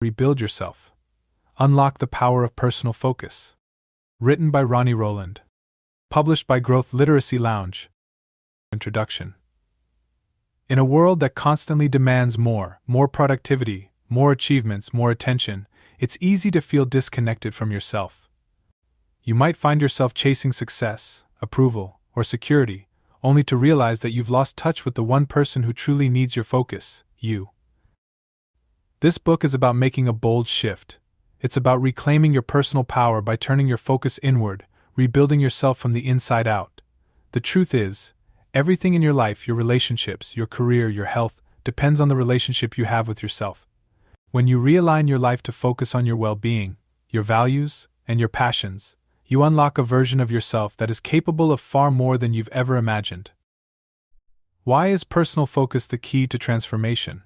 Rebuild Yourself. Unlock the Power of Personal Focus. Written by Ronnie Rowland. Published by Growth Literacy Lounge. Introduction. In a world that constantly demands more productivity, more achievements, more attention, it's easy to feel disconnected from yourself. You might find yourself chasing success, approval, or security, only to realize that you've lost touch with the one person who truly needs your focus, you. This book is about making a bold shift. It's about reclaiming your personal power by turning your focus inward, rebuilding yourself from the inside out. The truth is, everything in your life, your relationships, your career, your health, depends on the relationship you have with yourself. When you realign your life to focus on your well-being, your values, and your passions, you unlock a version of yourself that is capable of far more than you've ever imagined. Why is personal focus the key to transformation?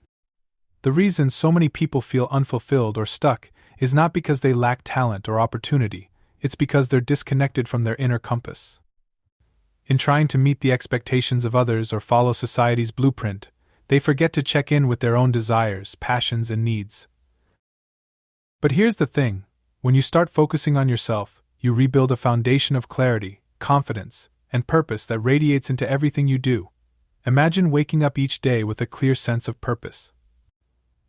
The reason so many people feel unfulfilled or stuck is not because they lack talent or opportunity, it's because they're disconnected from their inner compass. In trying to meet the expectations of others or follow society's blueprint, they forget to check in with their own desires, passions, and needs. But here's the thing: when you start focusing on yourself, you rebuild a foundation of clarity, confidence, and purpose that radiates into everything you do. Imagine waking up each day with a clear sense of purpose.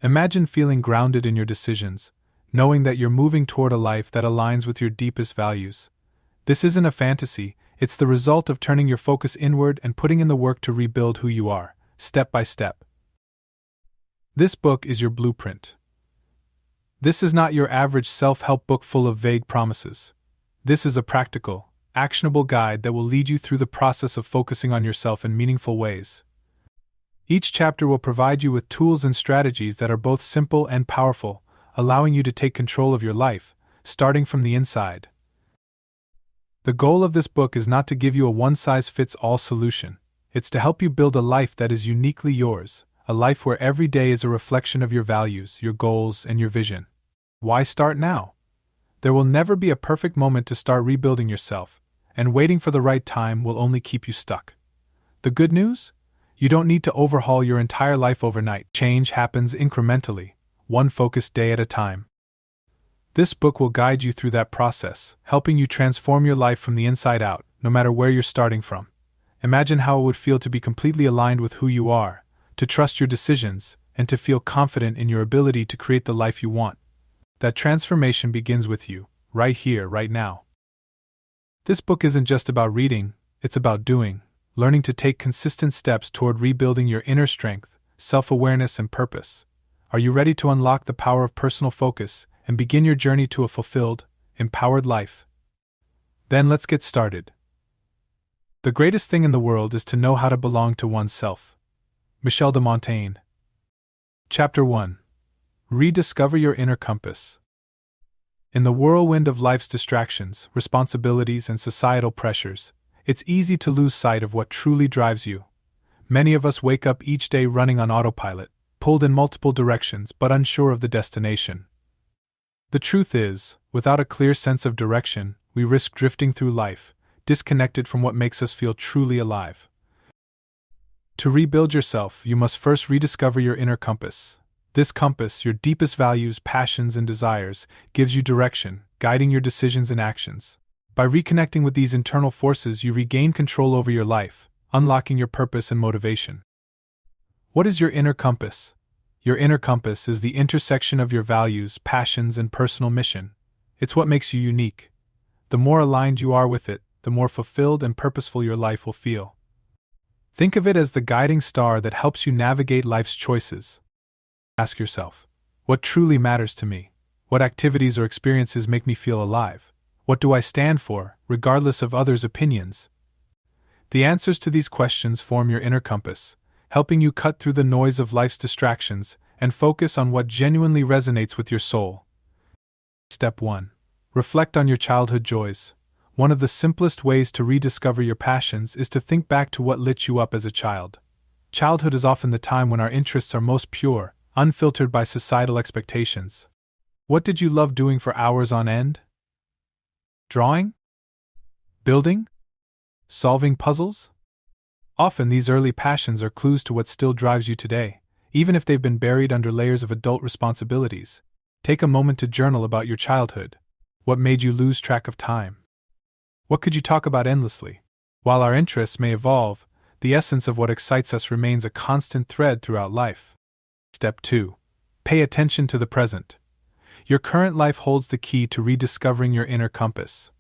Imagine feeling grounded in your decisions, knowing that you're moving toward a life that aligns with your deepest values. This isn't a fantasy, it's the result of turning your focus inward and putting in the work to rebuild who you are, step by step. This book is your blueprint. This is not your average self-help book full of vague promises. This is a practical, actionable guide that will lead you through the process of focusing on yourself in meaningful ways. Each chapter will provide you with tools and strategies that are both simple and powerful, allowing you to take control of your life, starting from the inside. The goal of this book is not to give you a one-size-fits-all solution. It's to help you build a life that is uniquely yours, a life where every day is a reflection of your values, your goals, and your vision. Why start now? There will never be a perfect moment to start rebuilding yourself, and waiting for the right time will only keep you stuck. The good news? You don't need to overhaul your entire life overnight. Change happens incrementally, one focused day at a time. This book will guide you through that process, helping you transform your life from the inside out, no matter where you're starting from. Imagine how it would feel to be completely aligned with who you are, to trust your decisions, and to feel confident in your ability to create the life you want. That transformation begins with you, right here, right now. This book isn't just about reading, it's about doing. Learning to take consistent steps toward rebuilding your inner strength, self-awareness, and purpose. Are you ready to unlock the power of personal focus and begin your journey to a fulfilled, empowered life? Then let's get started. The greatest thing in the world is to know how to belong to oneself. Michel de Montaigne. Chapter 1. Rediscover your inner compass. In the whirlwind of life's distractions, responsibilities, and societal pressures, it's easy to lose sight of what truly drives you. Many of us wake up each day running on autopilot, pulled in multiple directions but unsure of the destination. The truth is, without a clear sense of direction, we risk drifting through life, disconnected from what makes us feel truly alive. To rebuild yourself, you must first rediscover your inner compass. This compass, your deepest values, passions, and desires, gives you direction, guiding your decisions and actions. By reconnecting with these internal forces, you regain control over your life, unlocking your purpose and motivation. What is your inner compass? Your inner compass is the intersection of your values, passions, and personal mission. It's what makes you unique. The more aligned you are with it, the more fulfilled and purposeful your life will feel. Think of it as the guiding star that helps you navigate life's choices. Ask yourself, what truly matters to me? What activities or experiences make me feel alive? What do I stand for, regardless of others' opinions? The answers to these questions form your inner compass, helping you cut through the noise of life's distractions and focus on what genuinely resonates with your soul. Step 1. Reflect on your childhood joys. One of the simplest ways to rediscover your passions is to think back to what lit you up as a child. Childhood is often the time when our interests are most pure, unfiltered by societal expectations. What did you love doing for hours on end? Drawing? Building? Solving puzzles? Often these early passions are clues to what still drives you today, even if they've been buried under layers of adult responsibilities. Take a moment to journal about your childhood. What made you lose track of time? What could you talk about endlessly? While our interests may evolve, the essence of what excites us remains a constant thread throughout life. Step 2. Pay attention to the present. Your current life holds the key to rediscovering your inner compass.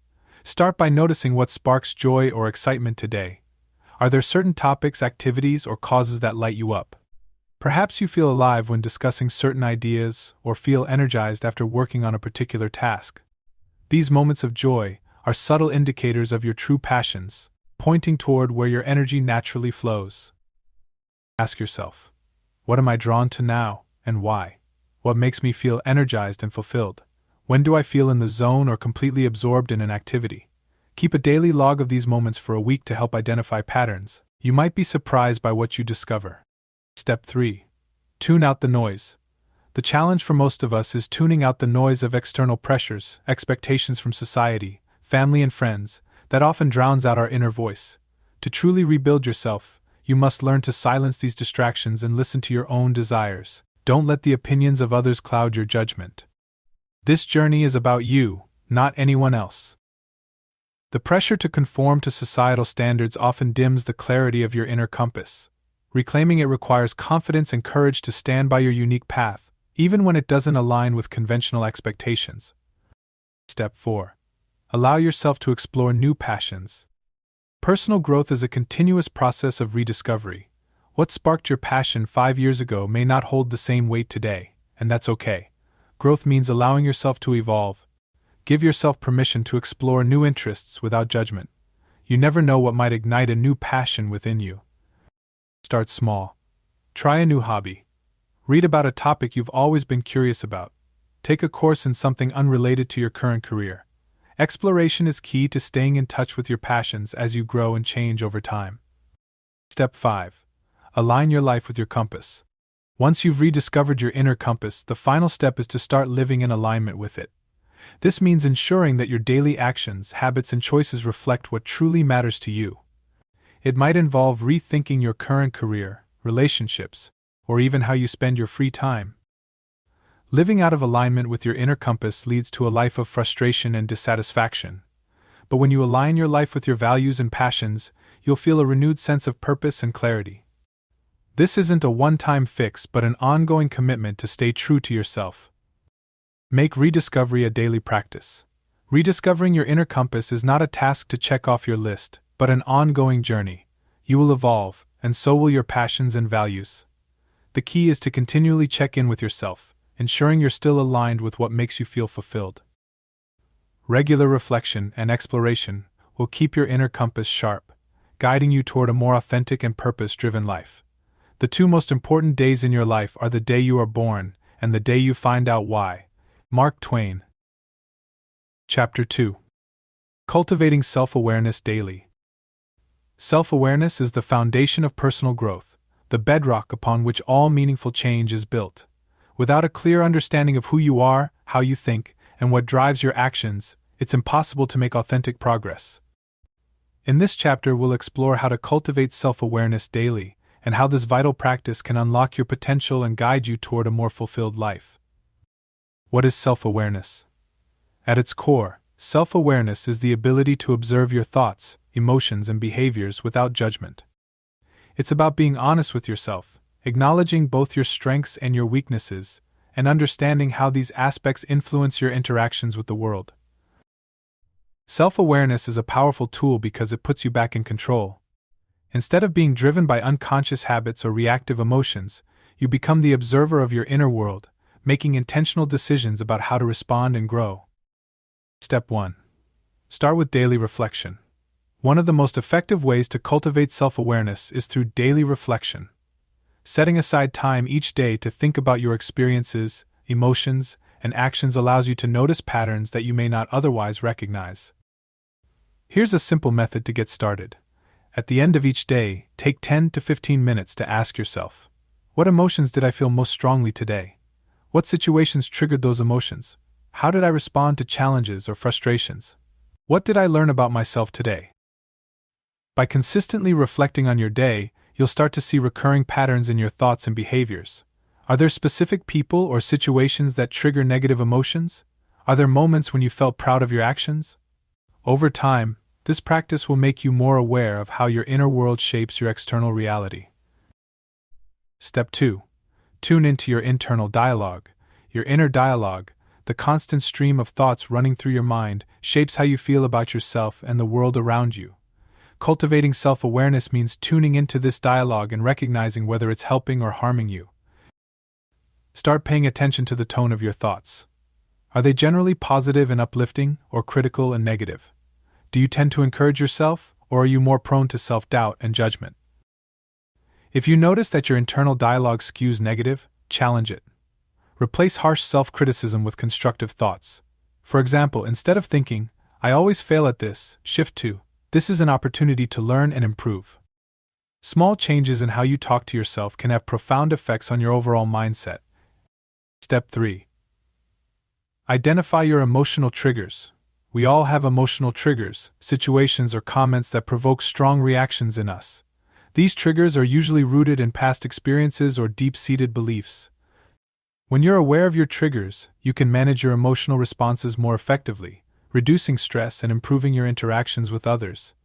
Start by noticing what sparks joy or excitement today. Are there certain topics, activities, or causes that light you up? Perhaps you feel alive when discussing certain ideas or feel energized after working on a particular task. These moments of joy are subtle indicators of your true passions, pointing toward where your energy naturally flows. Ask yourself, what am I drawn to now, and why? What makes me feel energized and fulfilled? When do I feel in the zone or completely absorbed in an activity? Keep a daily log of these moments for a week to help identify patterns. You might be surprised by what you discover. Step 3. Tune out the noise. The challenge for most of us is tuning out the noise of external pressures, expectations from society, family and friends, that often drowns out our inner voice. To truly rebuild yourself, you must learn to silence these distractions and listen to your own desires. Don't let the opinions of others cloud your judgment. This journey is about you, not anyone else. The pressure to conform to societal standards often dims the clarity of your inner compass. Reclaiming it requires confidence and courage to stand by your unique path, even when it doesn't align with conventional expectations. Step 4. Allow yourself to explore new passions. Personal growth is a continuous process of rediscovery. What sparked your passion 5 years ago may not hold the same weight today, and that's okay. Growth means allowing yourself to evolve. Give yourself permission to explore new interests without judgment. You never know what might ignite a new passion within you. Start small. Try a new hobby. Read about a topic you've always been curious about. Take a course in something unrelated to your current career. Exploration is key to staying in touch with your passions as you grow and change over time. Step 5. Align your life with your compass. Once you've rediscovered your inner compass, the final step is to start living in alignment with it. This means ensuring that your daily actions, habits, and choices reflect what truly matters to you. It might involve rethinking your current career, relationships, or even how you spend your free time. Living out of alignment with your inner compass leads to a life of frustration and dissatisfaction. But when you align your life with your values and passions, you'll feel a renewed sense of purpose and clarity. This isn't a one-time fix, but an ongoing commitment to stay true to yourself. Make rediscovery a daily practice. Rediscovering your inner compass is not a task to check off your list, but an ongoing journey. You will evolve, and so will your passions and values. The key is to continually check in with yourself, ensuring you're still aligned with what makes you feel fulfilled. Regular reflection and exploration will keep your inner compass sharp, guiding you toward a more authentic and purpose-driven life. The 2 most important days in your life are the day you are born and the day you find out why. Mark Twain. Chapter 2. Cultivating self-awareness daily. Self-awareness is the foundation of personal growth, the bedrock upon which all meaningful change is built. Without a clear understanding of who you are, how you think, and what drives your actions, it's impossible to make authentic progress. In this chapter, we'll explore how to cultivate self-awareness daily, and how this vital practice can unlock your potential and guide you toward a more fulfilled life. What is self-awareness? At its core, self-awareness is the ability to observe your thoughts, emotions, and behaviors without judgment. It's about being honest with yourself, acknowledging both your strengths and your weaknesses, and understanding how these aspects influence your interactions with the world. Self-awareness is a powerful tool because it puts you back in control. Instead of being driven by unconscious habits or reactive emotions, you become the observer of your inner world, making intentional decisions about how to respond and grow. Step 1. Start with daily reflection. One of the most effective ways to cultivate self-awareness is through daily reflection. Setting aside time each day to think about your experiences, emotions, and actions allows you to notice patterns that you may not otherwise recognize. Here's a simple method to get started. At the end of each day, take 10 to 15 minutes to ask yourself, what emotions did I feel most strongly today? What situations triggered those emotions? How did I respond to challenges or frustrations? What did I learn about myself today? By consistently reflecting on your day, you'll start to see recurring patterns in your thoughts and behaviors. Are there specific people or situations that trigger negative emotions? Are there moments when you felt proud of your actions? Over time, this practice will make you more aware of how your inner world shapes your external reality. Step 2. Tune into your internal dialogue. Your inner dialogue, the constant stream of thoughts running through your mind, shapes how you feel about yourself and the world around you. Cultivating self-awareness means tuning into this dialogue and recognizing whether it's helping or harming you. Start paying attention to the tone of your thoughts. Are they generally positive and uplifting, or critical and negative? Do you tend to encourage yourself, or are you more prone to self-doubt and judgment? If you notice that your internal dialogue skews negative, challenge it. Replace harsh self-criticism with constructive thoughts. For example, instead of thinking, "I always fail at this," shift to, "This is an opportunity to learn and improve." Small changes in how you talk to yourself can have profound effects on your overall mindset. Step 3. Identify your emotional triggers. We all have emotional triggers, situations or comments that provoke strong reactions in us. These triggers are usually rooted in past experiences or deep-seated beliefs. When you're aware of your triggers, you can manage your emotional responses more effectively, reducing stress and improving your interactions with others.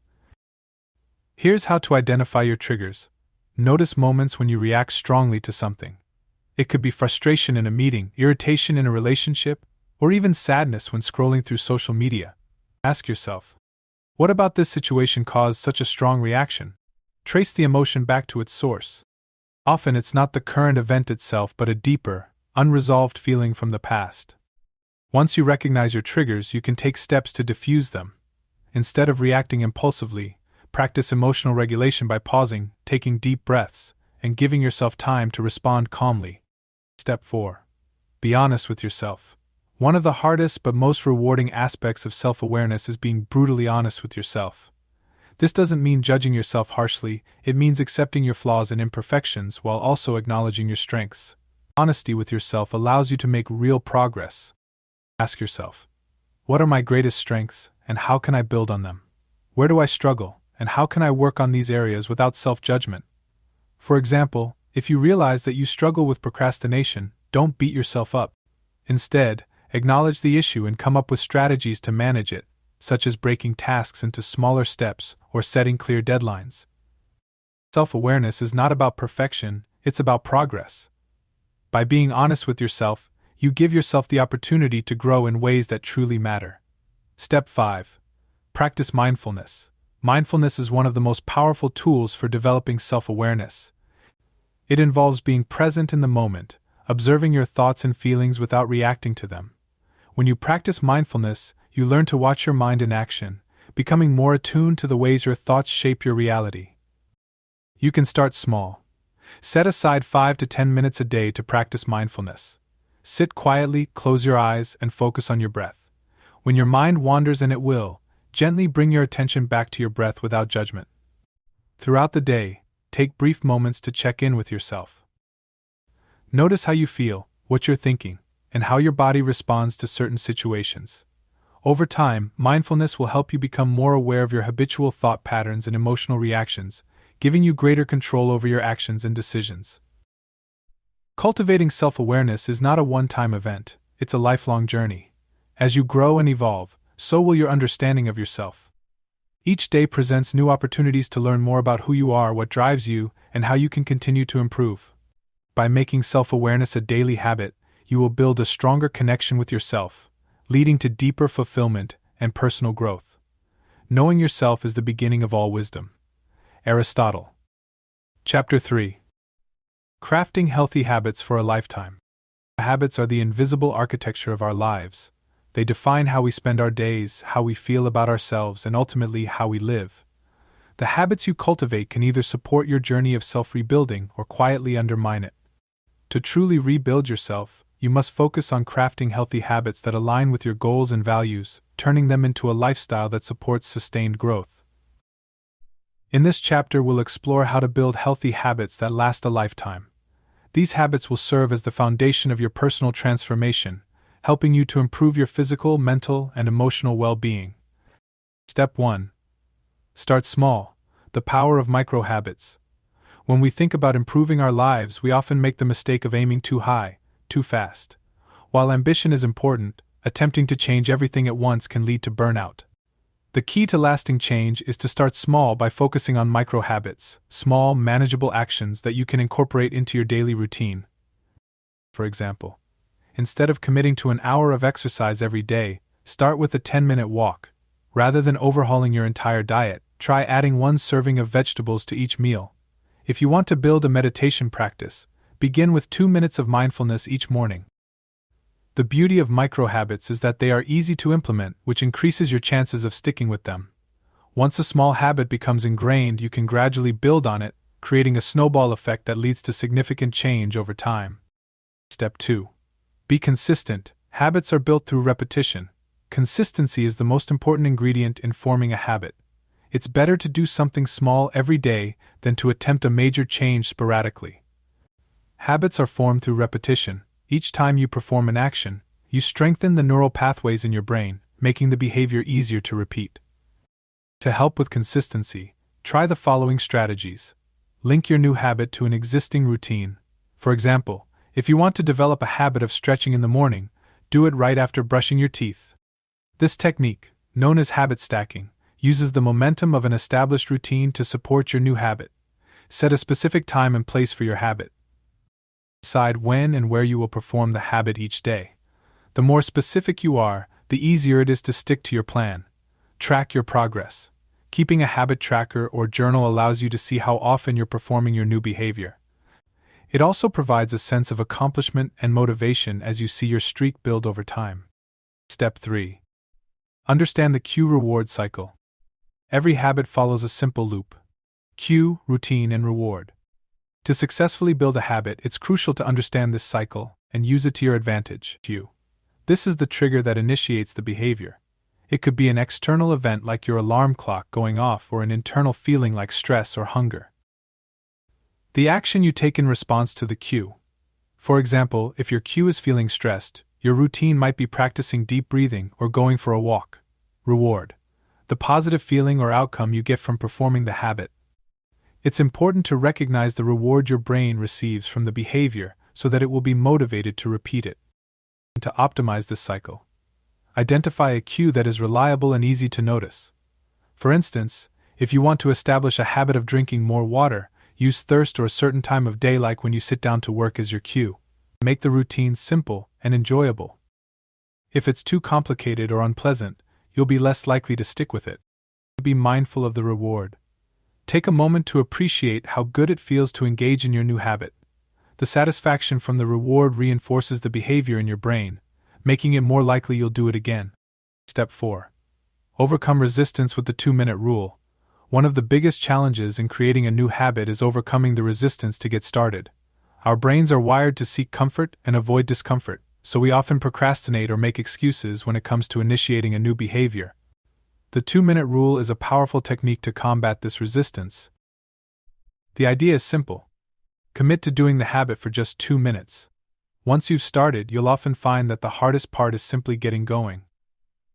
Here's how to identify your triggers. Notice moments when you react strongly to something. It could be frustration in a meeting, irritation in a relationship, or even sadness when scrolling through social media. Ask yourself, what about this situation caused such a strong reaction? Trace the emotion back to its source. Often it's not the current event itself but a deeper, unresolved feeling from the past. Once you recognize your triggers, you can take steps to diffuse them. Instead of reacting impulsively, practice emotional regulation by pausing, taking deep breaths, and giving yourself time to respond calmly. Step 4. Be honest with yourself. One of the hardest but most rewarding aspects of self-awareness is being brutally honest with yourself. This doesn't mean judging yourself harshly, it means accepting your flaws and imperfections while also acknowledging your strengths. Honesty with yourself allows you to make real progress. Ask yourself, what are my greatest strengths, and how can I build on them? Where do I struggle, and how can I work on these areas without self-judgment? For example, if you realize that you struggle with procrastination, don't beat yourself up. Instead, acknowledge the issue and come up with strategies to manage it, such as breaking tasks into smaller steps or setting clear deadlines. Self-awareness is not about perfection, it's about progress. By being honest with yourself, you give yourself the opportunity to grow in ways that truly matter. Step 5. Practice mindfulness. Mindfulness is one of the most powerful tools for developing self-awareness. It involves being present in the moment, observing your thoughts and feelings without reacting to them. When you practice mindfulness, you learn to watch your mind in action, becoming more attuned to the ways your thoughts shape your reality. You can start small. Set aside 5 to 10 minutes a day to practice mindfulness. Sit quietly, close your eyes, and focus on your breath. When your mind wanders, and it will, gently bring your attention back to your breath without judgment. Throughout the day, take brief moments to check in with yourself. Notice how you feel, what you're thinking, and how your body responds to certain situations. Over time, mindfulness will help you become more aware of your habitual thought patterns and emotional reactions, giving you greater control over your actions and decisions. Cultivating self-awareness is not a one-time event, it's a lifelong journey. As you grow and evolve, so will your understanding of yourself. Each day presents new opportunities to learn more about who you are, what drives you, and how you can continue to improve. By making self-awareness a daily habit, you will build a stronger connection with yourself, leading to deeper fulfillment and personal growth. Knowing yourself is the beginning of all wisdom. Aristotle. Chapter 3. Crafting healthy habits for a lifetime. Habits are the invisible architecture of our lives. They define how we spend our days, how we feel about ourselves, and ultimately how we live. The habits you cultivate can either support your journey of self-rebuilding or quietly undermine it. To truly rebuild yourself, you must focus on crafting healthy habits that align with your goals and values, turning them into a lifestyle that supports sustained growth. In this chapter, we'll explore how to build healthy habits that last a lifetime. These habits will serve as the foundation of your personal transformation, helping you to improve your physical, mental, and emotional well-being. Step 1. Start small. The power of micro-habits. When we think about improving our lives, we often make the mistake of aiming too high, too fast. While ambition is important, attempting to change everything at once can lead to burnout. The key to lasting change is to start small by focusing on micro habits, small, manageable actions that you can incorporate into your daily routine. For example, instead of committing to an hour of exercise every day, start with a 10-minute walk. Rather than overhauling your entire diet, try adding one serving of vegetables to each meal. If you want to build a meditation practice, begin with 2 minutes of mindfulness each morning. The beauty of micro habits is that they are easy to implement, which increases your chances of sticking with them. Once a small habit becomes ingrained, you can gradually build on it, creating a snowball effect that leads to significant change over time. Step 2. Be consistent. Habits are built through repetition. Consistency is the most important ingredient in forming a habit. It's better to do something small every day than to attempt a major change sporadically. Habits are formed through repetition. Each time you perform an action, you strengthen the neural pathways in your brain, making the behavior easier to repeat. To help with consistency, try the following strategies. Link your new habit to an existing routine. For example, if you want to develop a habit of stretching in the morning, do it right after brushing your teeth. This technique, known as habit stacking, uses the momentum of an established routine to support your new habit. Set a specific time and place for your habit. Decide when and where you will perform the habit each day. The more specific you are, the easier it is to stick to your plan. Track your progress. Keeping a habit tracker or journal allows you to see how often you're performing your new behavior. It also provides a sense of accomplishment and motivation as you see your streak build over time. Step 3. Understand the cue reward cycle. Every habit follows a simple loop: cue, routine, and reward. To successfully build a habit, it's crucial to understand this cycle and use it to your advantage. Cue. This is the trigger that initiates the behavior. It could be an external event like your alarm clock going off or an internal feeling like stress or hunger. The action you take in response to the cue. For example, if your cue is feeling stressed, your routine might be practicing deep breathing or going for a walk. Reward. The positive feeling or outcome you get from performing the habit. It's important to recognize the reward your brain receives from the behavior so that it will be motivated to repeat it. To optimize this cycle, identify a cue that is reliable and easy to notice. For instance, if you want to establish a habit of drinking more water, use thirst or a certain time of day like when you sit down to work as your cue. Make the routine simple and enjoyable. If it's too complicated or unpleasant, you'll be less likely to stick with it. Be mindful of the reward. Take a moment to appreciate how good it feels to engage in your new habit. The satisfaction from the reward reinforces the behavior in your brain, making it more likely you'll do it again. Step 4. Overcome resistance with the 2-minute rule. One of the biggest challenges in creating a new habit is overcoming the resistance to get started. Our brains are wired to seek comfort and avoid discomfort, so we often procrastinate or make excuses when it comes to initiating a new behavior. The 2-minute rule is a powerful technique to combat this resistance. The idea is simple. Commit to doing the habit for just 2 minutes. Once you've started, you'll often find that the hardest part is simply getting going.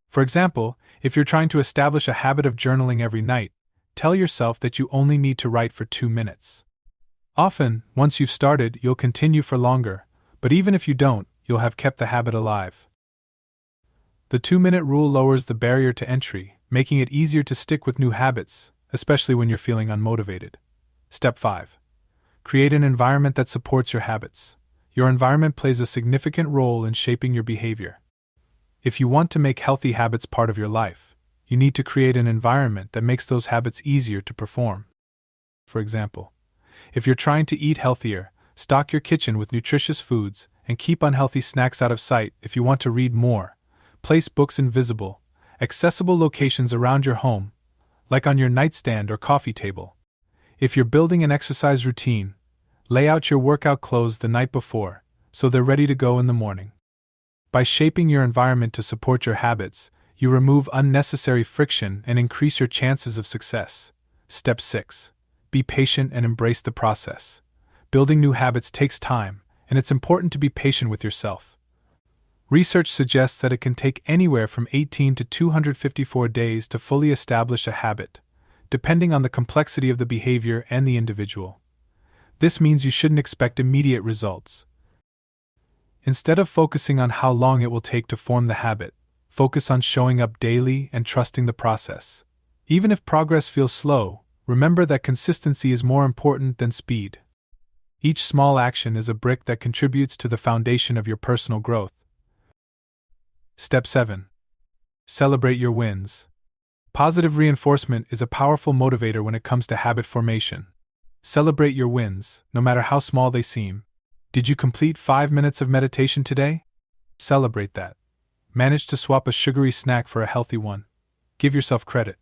For example, if you're trying to establish a habit of journaling every night, tell yourself that you only need to write for 2 minutes. Often, once you've started, you'll continue for longer, but even if you don't, you'll have kept the habit alive. The 2-minute rule lowers the barrier to entry, making it easier to stick with new habits, especially when you're feeling unmotivated. Step 5. Create an environment that supports your habits. Your environment plays a significant role in shaping your behavior. If you want to make healthy habits part of your life, you need to create an environment that makes those habits easier to perform. For example, if you're trying to eat healthier, stock your kitchen with nutritious foods and keep unhealthy snacks out of sight. If you want to read more, place books in visible, accessible locations around your home, like on your nightstand or coffee table. If you're building an exercise routine, lay out your workout clothes the night before, so they're ready to go in the morning. By shaping your environment to support your habits, you remove unnecessary friction and increase your chances of success. Step 6. Be patient and embrace the process. Building new habits takes time, and it's important to be patient with yourself. Research suggests that it can take anywhere from 18 to 254 days to fully establish a habit, depending on the complexity of the behavior and the individual. This means you shouldn't expect immediate results. Instead of focusing on how long it will take to form the habit, focus on showing up daily and trusting the process. Even if progress feels slow, remember that consistency is more important than speed. Each small action is a brick that contributes to the foundation of your personal growth. Step 7. Celebrate your wins. Positive reinforcement is a powerful motivator when it comes to habit formation. Celebrate your wins, no matter how small they seem. Did you complete 5 minutes of meditation today? Celebrate that. Manage to swap a sugary snack for a healthy one. Give yourself credit.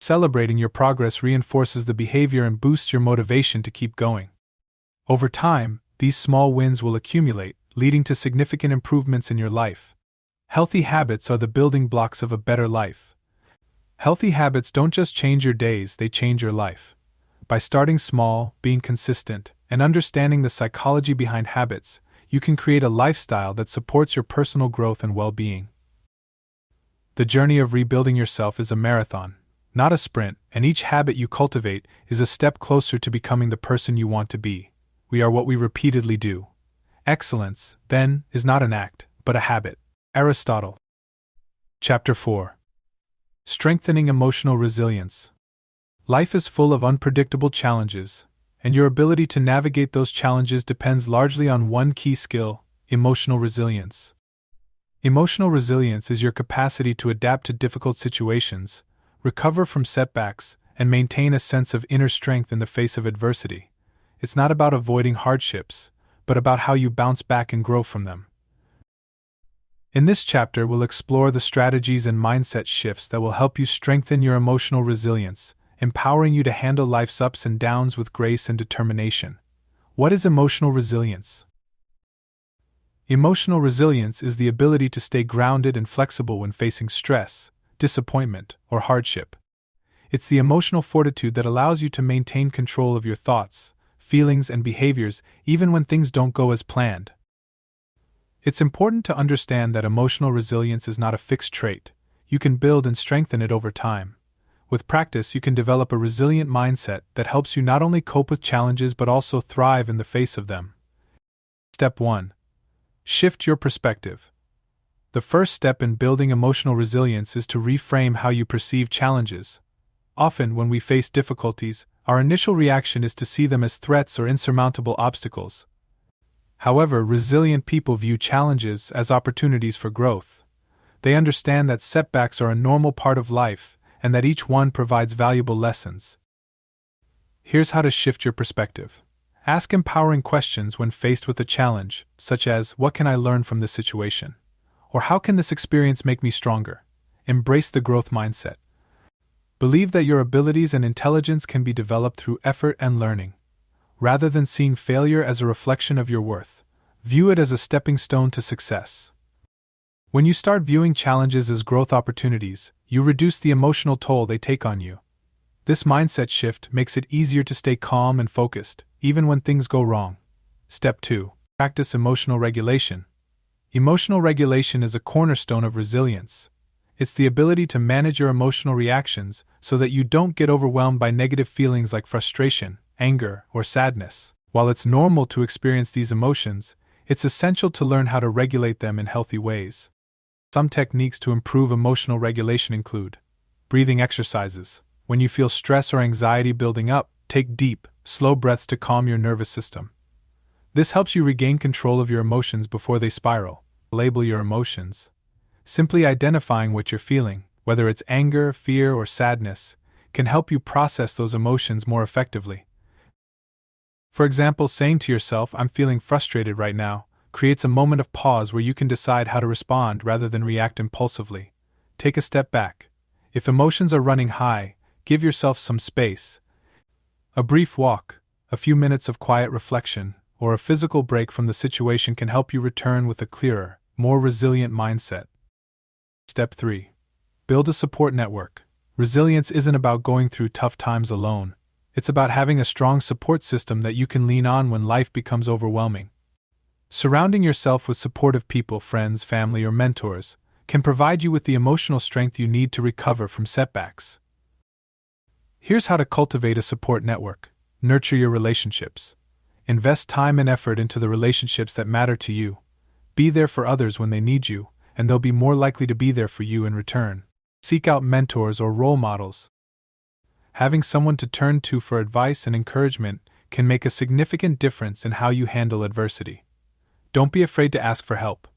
Celebrating your progress reinforces the behavior and boosts your motivation to keep going. Over time, these small wins will accumulate, leading to significant improvements in your life. Healthy habits are the building blocks of a better life. Healthy habits don't just change your days, they change your life. By starting small, being consistent, and understanding the psychology behind habits, you can create a lifestyle that supports your personal growth and well-being. The journey of rebuilding yourself is a marathon, not a sprint, and each habit you cultivate is a step closer to becoming the person you want to be. We are what we repeatedly do. Excellence, then, is not an act, but a habit. Aristotle. Chapter 4. Strengthening emotional resilience. Life is full of unpredictable challenges, and your ability to navigate those challenges depends largely on one key skill: emotional resilience. Emotional resilience is your capacity to adapt to difficult situations, recover from setbacks, and maintain a sense of inner strength in the face of adversity. It's not about avoiding hardships, but about how you bounce back and grow from them. In this chapter, we'll explore the strategies and mindset shifts that will help you strengthen your emotional resilience, empowering you to handle life's ups and downs with grace and determination. What is emotional resilience? Emotional resilience is the ability to stay grounded and flexible when facing stress, disappointment, or hardship. It's the emotional fortitude that allows you to maintain control of your thoughts, feelings, and behaviors even when things don't go as planned. It's important to understand that emotional resilience is not a fixed trait. You can build and strengthen it over time. With practice, you can develop a resilient mindset that helps you not only cope with challenges but also thrive in the face of them. Step 1. Shift your perspective. The first step in building emotional resilience is to reframe how you perceive challenges. Often, when we face difficulties, our initial reaction is to see them as threats or insurmountable obstacles. However, resilient people view challenges as opportunities for growth. They understand that setbacks are a normal part of life, and that each one provides valuable lessons. Here's how to shift your perspective. Ask empowering questions when faced with a challenge, such as, "What can I learn from this situation?" Or, "How can this experience make me stronger?" Embrace the growth mindset. Believe that your abilities and intelligence can be developed through effort and learning. Rather than seeing failure as a reflection of your worth, view it as a stepping stone to success. When you start viewing challenges as growth opportunities, you reduce the emotional toll they take on you. This mindset shift makes it easier to stay calm and focused, even when things go wrong. Step 2. Practice emotional regulation. Emotional regulation is a cornerstone of resilience. It's the ability to manage your emotional reactions so that you don't get overwhelmed by negative feelings like frustration, anger, or sadness. While it's normal to experience these emotions, it's essential to learn how to regulate them in healthy ways. Some techniques to improve emotional regulation include breathing exercises. When you feel stress or anxiety building up, take deep, slow breaths to calm your nervous system. This helps you regain control of your emotions before they spiral. Label your emotions. Simply identifying what you're feeling, whether it's anger, fear, or sadness, can help you process those emotions more effectively. For example, saying to yourself, "I'm feeling frustrated right now," creates a moment of pause where you can decide how to respond rather than react impulsively. Take a step back. If emotions are running high, give yourself some space. A brief walk, a few minutes of quiet reflection, or a physical break from the situation can help you return with a clearer, more resilient mindset. Step 3. Build a support network. Resilience isn't about going through tough times alone. It's about having a strong support system that you can lean on when life becomes overwhelming. Surrounding yourself with supportive people, friends, family, or mentors, can provide you with the emotional strength you need to recover from setbacks. Here's how to cultivate a support network. Nurture your relationships. Invest time and effort into the relationships that matter to you. Be there for others when they need you, and they'll be more likely to be there for you in return. Seek out mentors or role models. Having someone to turn to for advice and encouragement can make a significant difference in how you handle adversity. Don't be afraid to ask for help.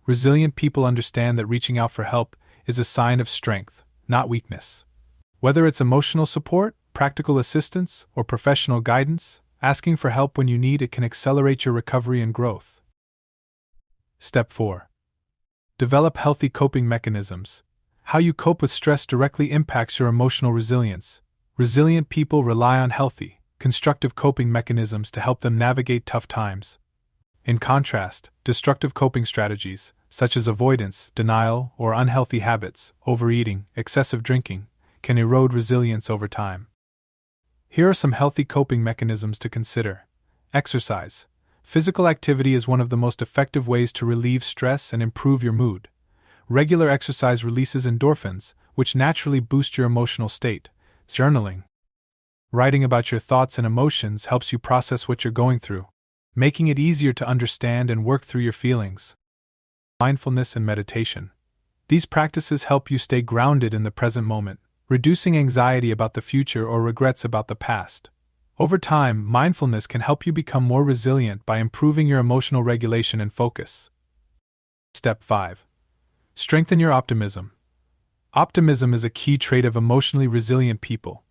Resilient people understand that reaching out for help is a sign of strength, not weakness. Whether it's emotional support, practical assistance, or professional guidance, asking for help when you need it can accelerate your recovery and growth. Step 4. Develop healthy coping mechanisms. How you cope with stress directly impacts your emotional resilience. Resilient people rely on healthy, constructive coping mechanisms to help them navigate tough times. In contrast, destructive coping strategies, such as avoidance, denial, or unhealthy habits, overeating, excessive drinking, can erode resilience over time. Here are some healthy coping mechanisms to consider. Exercise. Physical activity is one of the most effective ways to relieve stress and improve your mood. Regular exercise releases endorphins, which naturally boost your emotional state. Journaling. Writing about your thoughts and emotions helps you process what you're going through, making it easier to understand and work through your feelings. Mindfulness and meditation. These practices help you stay grounded in the present moment, reducing anxiety about the future or regrets about the past. Over time, mindfulness can help you become more resilient by improving your emotional regulation and focus. Step 5. Strengthen your optimism. Optimism is a key trait of emotionally resilient people.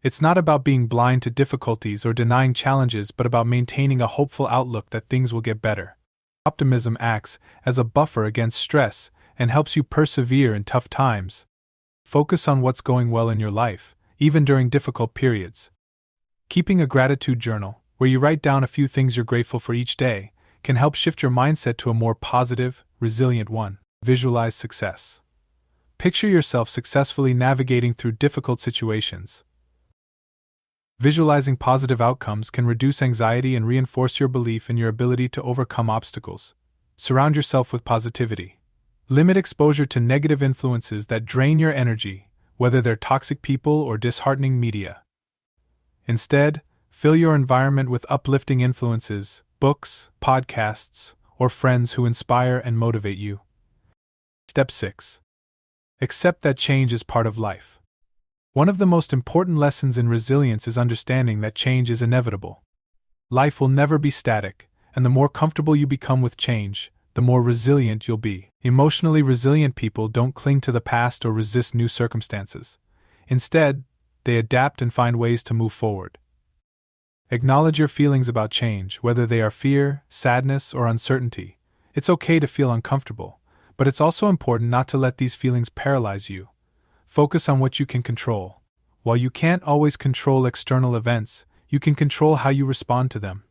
It's not about being blind to difficulties or denying challenges, but about maintaining a hopeful outlook that things will get better. Optimism acts as a buffer against stress and helps you persevere in tough times. Focus on what's going well in your life, even during difficult periods. Keeping a gratitude journal, where you write down a few things you're grateful for each day, can help shift your mindset to a more positive, resilient one. Visualize success. Picture yourself successfully navigating through difficult situations. Visualizing positive outcomes can reduce anxiety and reinforce your belief in your ability to overcome obstacles. Surround yourself with positivity. Limit exposure to negative influences that drain your energy, whether they're toxic people or disheartening media. Instead, fill your environment with uplifting influences, books, podcasts, or friends who inspire and motivate you. Step 6. Accept that change is part of life. One of the most important lessons in resilience is understanding that change is inevitable. Life will never be static, and the more comfortable you become with change, the more resilient you'll be. Emotionally resilient people don't cling to the past or resist new circumstances. Instead, they adapt and find ways to move forward. Acknowledge your feelings about change, whether they are fear, sadness, or uncertainty. It's okay to feel uncomfortable, but it's also important not to let these feelings paralyze you. Focus on what you can control. While you can't always control external events, you can control how you respond to them.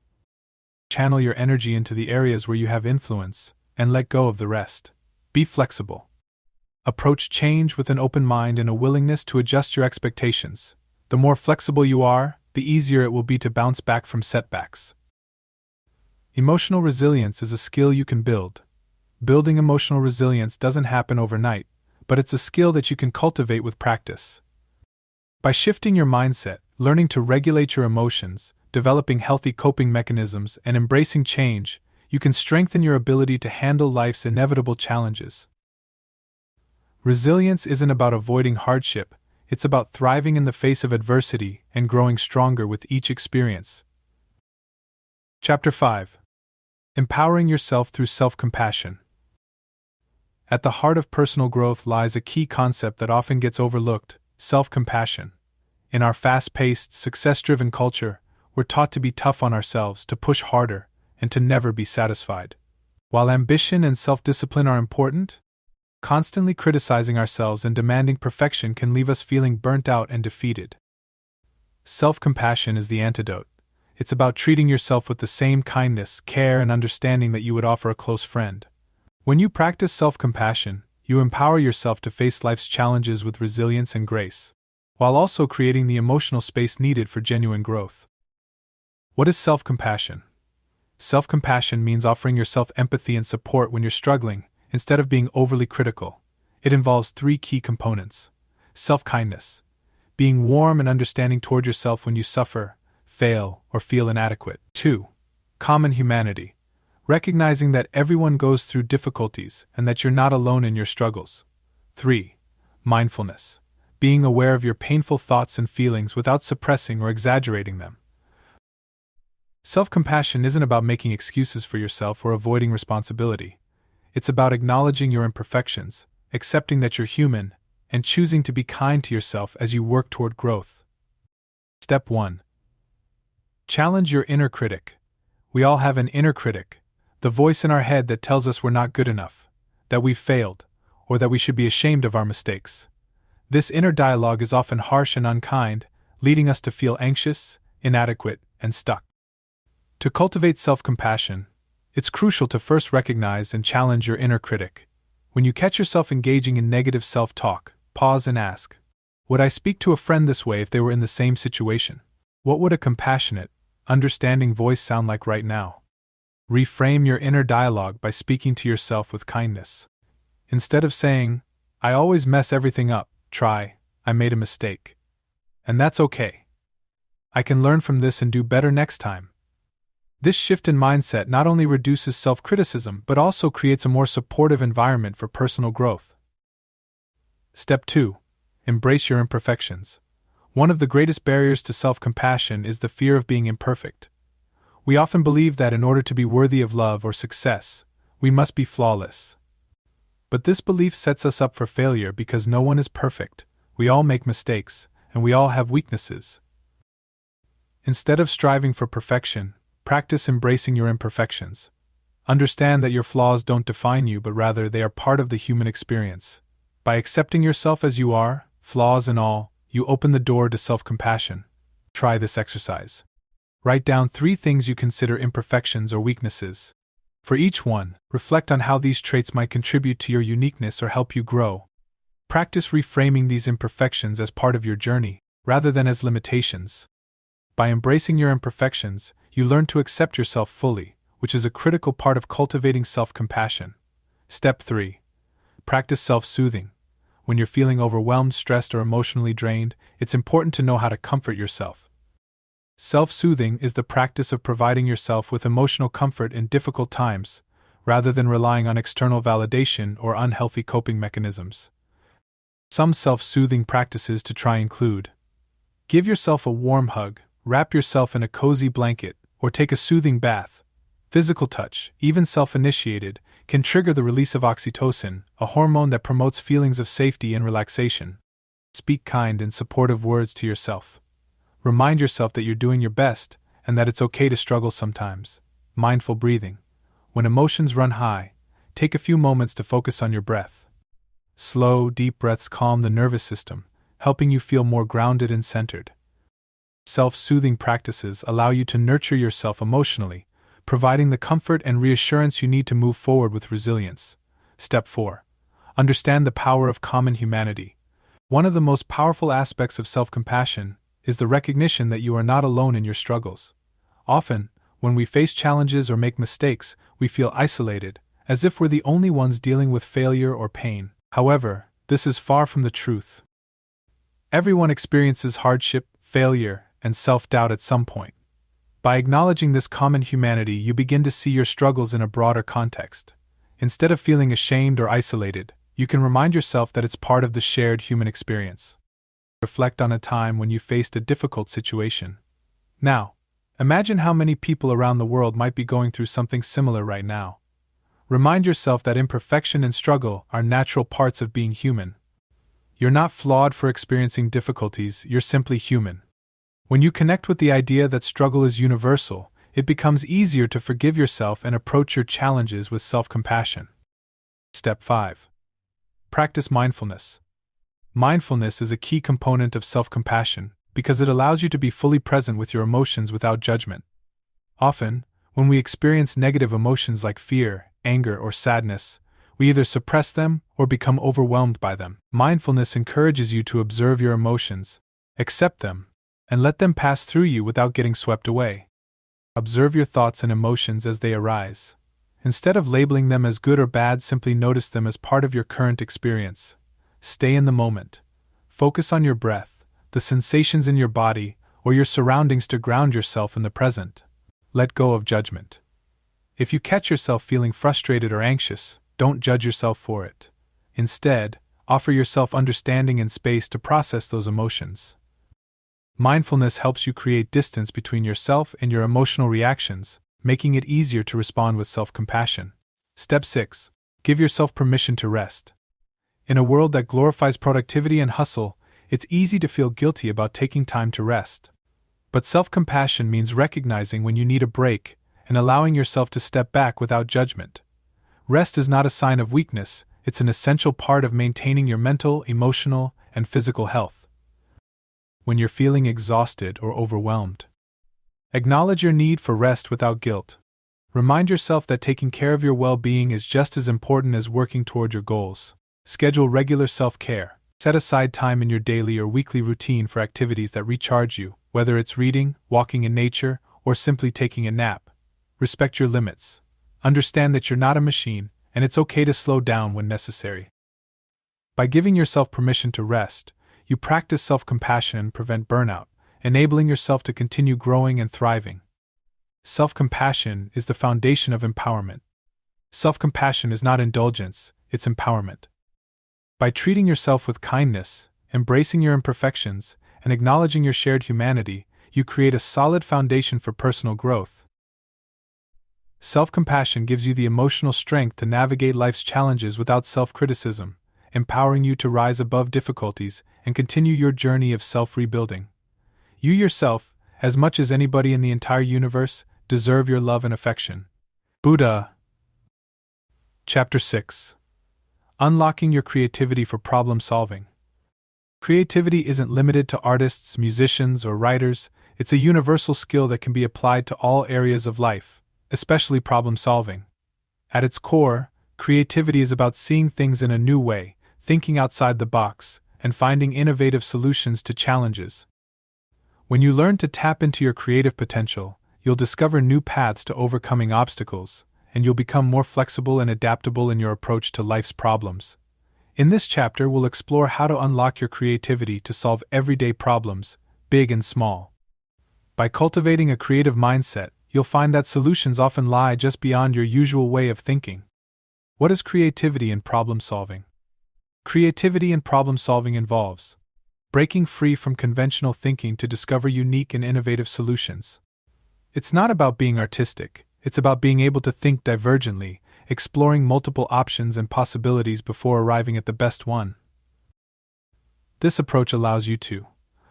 Channel your energy into the areas where you have influence, and let go of the rest. Be flexible. Approach change with an open mind and a willingness to adjust your expectations. The more flexible you are, the easier it will be to bounce back from setbacks. Emotional resilience is a skill you can build. Building emotional resilience doesn't happen overnight, but it's a skill that you can cultivate with practice. By shifting your mindset, learning to regulate your emotions, developing healthy coping mechanisms, and embracing change, you can strengthen your ability to handle life's inevitable challenges. Resilience isn't about avoiding hardship, it's about thriving in the face of adversity and growing stronger with each experience. Chapter 5. Empowering yourself through self-compassion. At the heart of personal growth lies a key concept that often gets overlooked: self-compassion. In our fast-paced, success-driven culture, we're taught to be tough on ourselves, to push harder, and to never be satisfied. While ambition and self-discipline are important, constantly criticizing ourselves and demanding perfection can leave us feeling burnt out and defeated. Self-compassion is the antidote. It's about treating yourself with the same kindness, care, and understanding that you would offer a close friend. When you practice self-compassion, you empower yourself to face life's challenges with resilience and grace, while also creating the emotional space needed for genuine growth. What is self-compassion? Self-compassion means offering yourself empathy and support when you're struggling, instead of being overly critical. It involves 3 key components. Self-kindness. Being warm and understanding toward yourself when you suffer, fail, or feel inadequate. 2. Common humanity. Recognizing that everyone goes through difficulties and that you're not alone in your struggles. 3. Mindfulness. Being aware of your painful thoughts and feelings without suppressing or exaggerating them. Self-compassion isn't about making excuses for yourself or avoiding responsibility. It's about acknowledging your imperfections, accepting that you're human, and choosing to be kind to yourself as you work toward growth. Step 1. Challenge your inner critic. We all have an inner critic, the voice in our head that tells us we're not good enough, that we've failed, or that we should be ashamed of our mistakes. This inner dialogue is often harsh and unkind, leading us to feel anxious, inadequate, and stuck. To cultivate self-compassion, it's crucial to first recognize and challenge your inner critic. When you catch yourself engaging in negative self-talk, pause and ask, would I speak to a friend this way if they were in the same situation? What would a compassionate, understanding voice sound like right now? Reframe your inner dialogue by speaking to yourself with kindness. Instead of saying, I always mess everything up, try, I made a mistake. And that's okay. I can learn from this and do better next time. This shift in mindset not only reduces self-criticism but also creates a more supportive environment for personal growth. Step 2. Embrace your imperfections. One of the greatest barriers to self-compassion is the fear of being imperfect. We often believe that in order to be worthy of love or success, we must be flawless. But this belief sets us up for failure because no one is perfect, we all make mistakes, and we all have weaknesses. Instead of striving for perfection, practice embracing your imperfections. Understand that your flaws don't define you, but rather they are part of the human experience. By accepting yourself as you are, flaws and all, you open the door to self-compassion. Try this exercise. Write down 3 things you consider imperfections or weaknesses. For each one, reflect on how these traits might contribute to your uniqueness or help you grow. Practice reframing these imperfections as part of your journey, rather than as limitations. By embracing your imperfections, you learn to accept yourself fully, which is a critical part of cultivating self-compassion. Step 3. Practice self-soothing. When you're feeling overwhelmed, stressed, or emotionally drained, it's important to know how to comfort yourself. Self-soothing is the practice of providing yourself with emotional comfort in difficult times, rather than relying on external validation or unhealthy coping mechanisms. Some self-soothing practices to try include: give yourself a warm hug, wrap yourself in a cozy blanket, or take a soothing bath. Physical touch, even self-initiated, can trigger the release of oxytocin, a hormone that promotes feelings of safety and relaxation. Speak kind and supportive words to yourself. Remind yourself that you're doing your best, and that it's okay to struggle sometimes. Mindful breathing. When emotions run high, take a few moments to focus on your breath. Slow, deep breaths calm the nervous system, helping you feel more grounded and centered. Self-soothing practices allow you to nurture yourself emotionally, providing the comfort and reassurance you need to move forward with resilience. Step 4. Understand the power of common humanity. One of the most powerful aspects of self-compassion is the recognition that you are not alone in your struggles. Often, when we face challenges or make mistakes, we feel isolated, as if we're the only ones dealing with failure or pain. However, this is far from the truth. Everyone experiences hardship, failure, and self-doubt at some point. By acknowledging this common humanity, you begin to see your struggles in a broader context. Instead of feeling ashamed or isolated, you can remind yourself that it's part of the shared human experience. Reflect on a time when you faced a difficult situation. Now, imagine how many people around the world might be going through something similar right now. Remind yourself that imperfection and struggle are natural parts of being human. You're not flawed for experiencing difficulties, you're simply human. When you connect with the idea that struggle is universal, it becomes easier to forgive yourself and approach your challenges with self-compassion. Step 5. Practice mindfulness. Mindfulness is a key component of self-compassion because it allows you to be fully present with your emotions without judgment. Often, when we experience negative emotions like fear, anger, or sadness, we either suppress them or become overwhelmed by them. Mindfulness encourages you to observe your emotions, accept them, and let them pass through you without getting swept away. Observe your thoughts and emotions as they arise. Instead of labeling them as good or bad, simply notice them as part of your current experience. Stay in the moment. Focus on your breath, the sensations in your body, or your surroundings to ground yourself in the present. Let go of judgment. If you catch yourself feeling frustrated or anxious, don't judge yourself for it. Instead, offer yourself understanding and space to process those emotions. Mindfulness helps you create distance between yourself and your emotional reactions, making it easier to respond with self-compassion. Step 6. Give yourself permission to rest. In a world that glorifies productivity and hustle, it's easy to feel guilty about taking time to rest. But self-compassion means recognizing when you need a break and allowing yourself to step back without judgment. Rest is not a sign of weakness, it's an essential part of maintaining your mental, emotional, and physical health. When you're feeling exhausted or overwhelmed, acknowledge your need for rest without guilt. Remind yourself that taking care of your well-being is just as important as working toward your goals. Schedule regular self-care. Set aside time in your daily or weekly routine for activities that recharge you, whether it's reading, walking in nature, or simply taking a nap. Respect your limits. Understand that you're not a machine, and it's okay to slow down when necessary. By giving yourself permission to rest, you practice self-compassion and prevent burnout, enabling yourself to continue growing and thriving. Self-compassion is the foundation of empowerment. Self-compassion is not indulgence, it's empowerment. By treating yourself with kindness, embracing your imperfections, and acknowledging your shared humanity, you create a solid foundation for personal growth. Self-compassion gives you the emotional strength to navigate life's challenges without self-criticism, empowering you to rise above difficulties and continue your journey of self-rebuilding. You yourself, as much as anybody in the entire universe, deserve your love and affection. Buddha. Chapter 6. Unlocking your creativity for problem solving. Creativity isn't limited to artists, musicians, or writers, it's a universal skill that can be applied to all areas of life, especially problem solving. At its core, creativity is about seeing things in a new way, thinking outside the box, and finding innovative solutions to challenges. When you learn to tap into your creative potential, you'll discover new paths to overcoming obstacles, and you'll become more flexible and adaptable in your approach to life's problems. In this chapter, we'll explore how to unlock your creativity to solve everyday problems, big and small. By cultivating a creative mindset, you'll find that solutions often lie just beyond your usual way of thinking. What is creativity in problem solving? Creativity in problem solving involves breaking free from conventional thinking to discover unique and innovative solutions. It's not about being artistic, it's about being able to think divergently, exploring multiple options and possibilities before arriving at the best one. This approach allows you to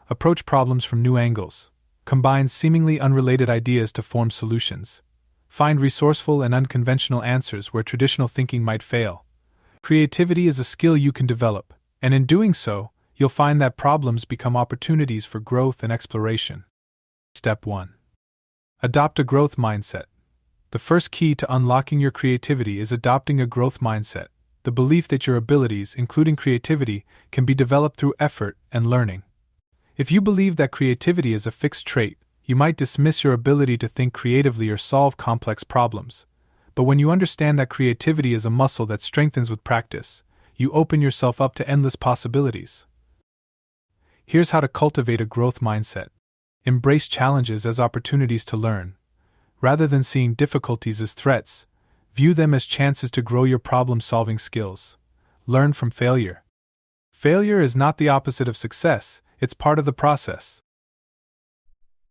approach problems from new angles, combine seemingly unrelated ideas to form solutions, find resourceful and unconventional answers where traditional thinking might fail. Creativity is a skill you can develop, and in doing so, you'll find that problems become opportunities for growth and exploration. Step 1. Adopt a growth mindset. The first key to unlocking your creativity is adopting a growth mindset, the belief that your abilities, including creativity, can be developed through effort and learning. If you believe that creativity is a fixed trait, you might dismiss your ability to think creatively or solve complex problems. But when you understand that creativity is a muscle that strengthens with practice, you open yourself up to endless possibilities. Here's how to cultivate a growth mindset. Embrace challenges as opportunities to learn. Rather than seeing difficulties as threats, view them as chances to grow your problem-solving skills. Learn from failure. Failure is not the opposite of success, it's part of the process.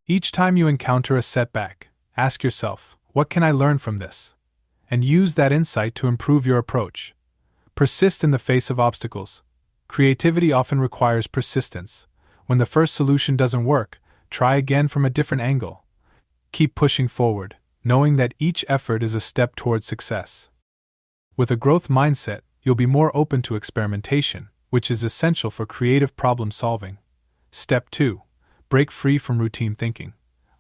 Each time you encounter a setback, ask yourself, what can I learn from this? And use that insight to improve your approach. Persist in the face of obstacles. Creativity often requires persistence. When the first solution doesn't work, try again from a different angle. Keep pushing forward, knowing that each effort is a step towards success. With a growth mindset, you'll be more open to experimentation, which is essential for creative problem solving. Step 2. Break free from routine thinking.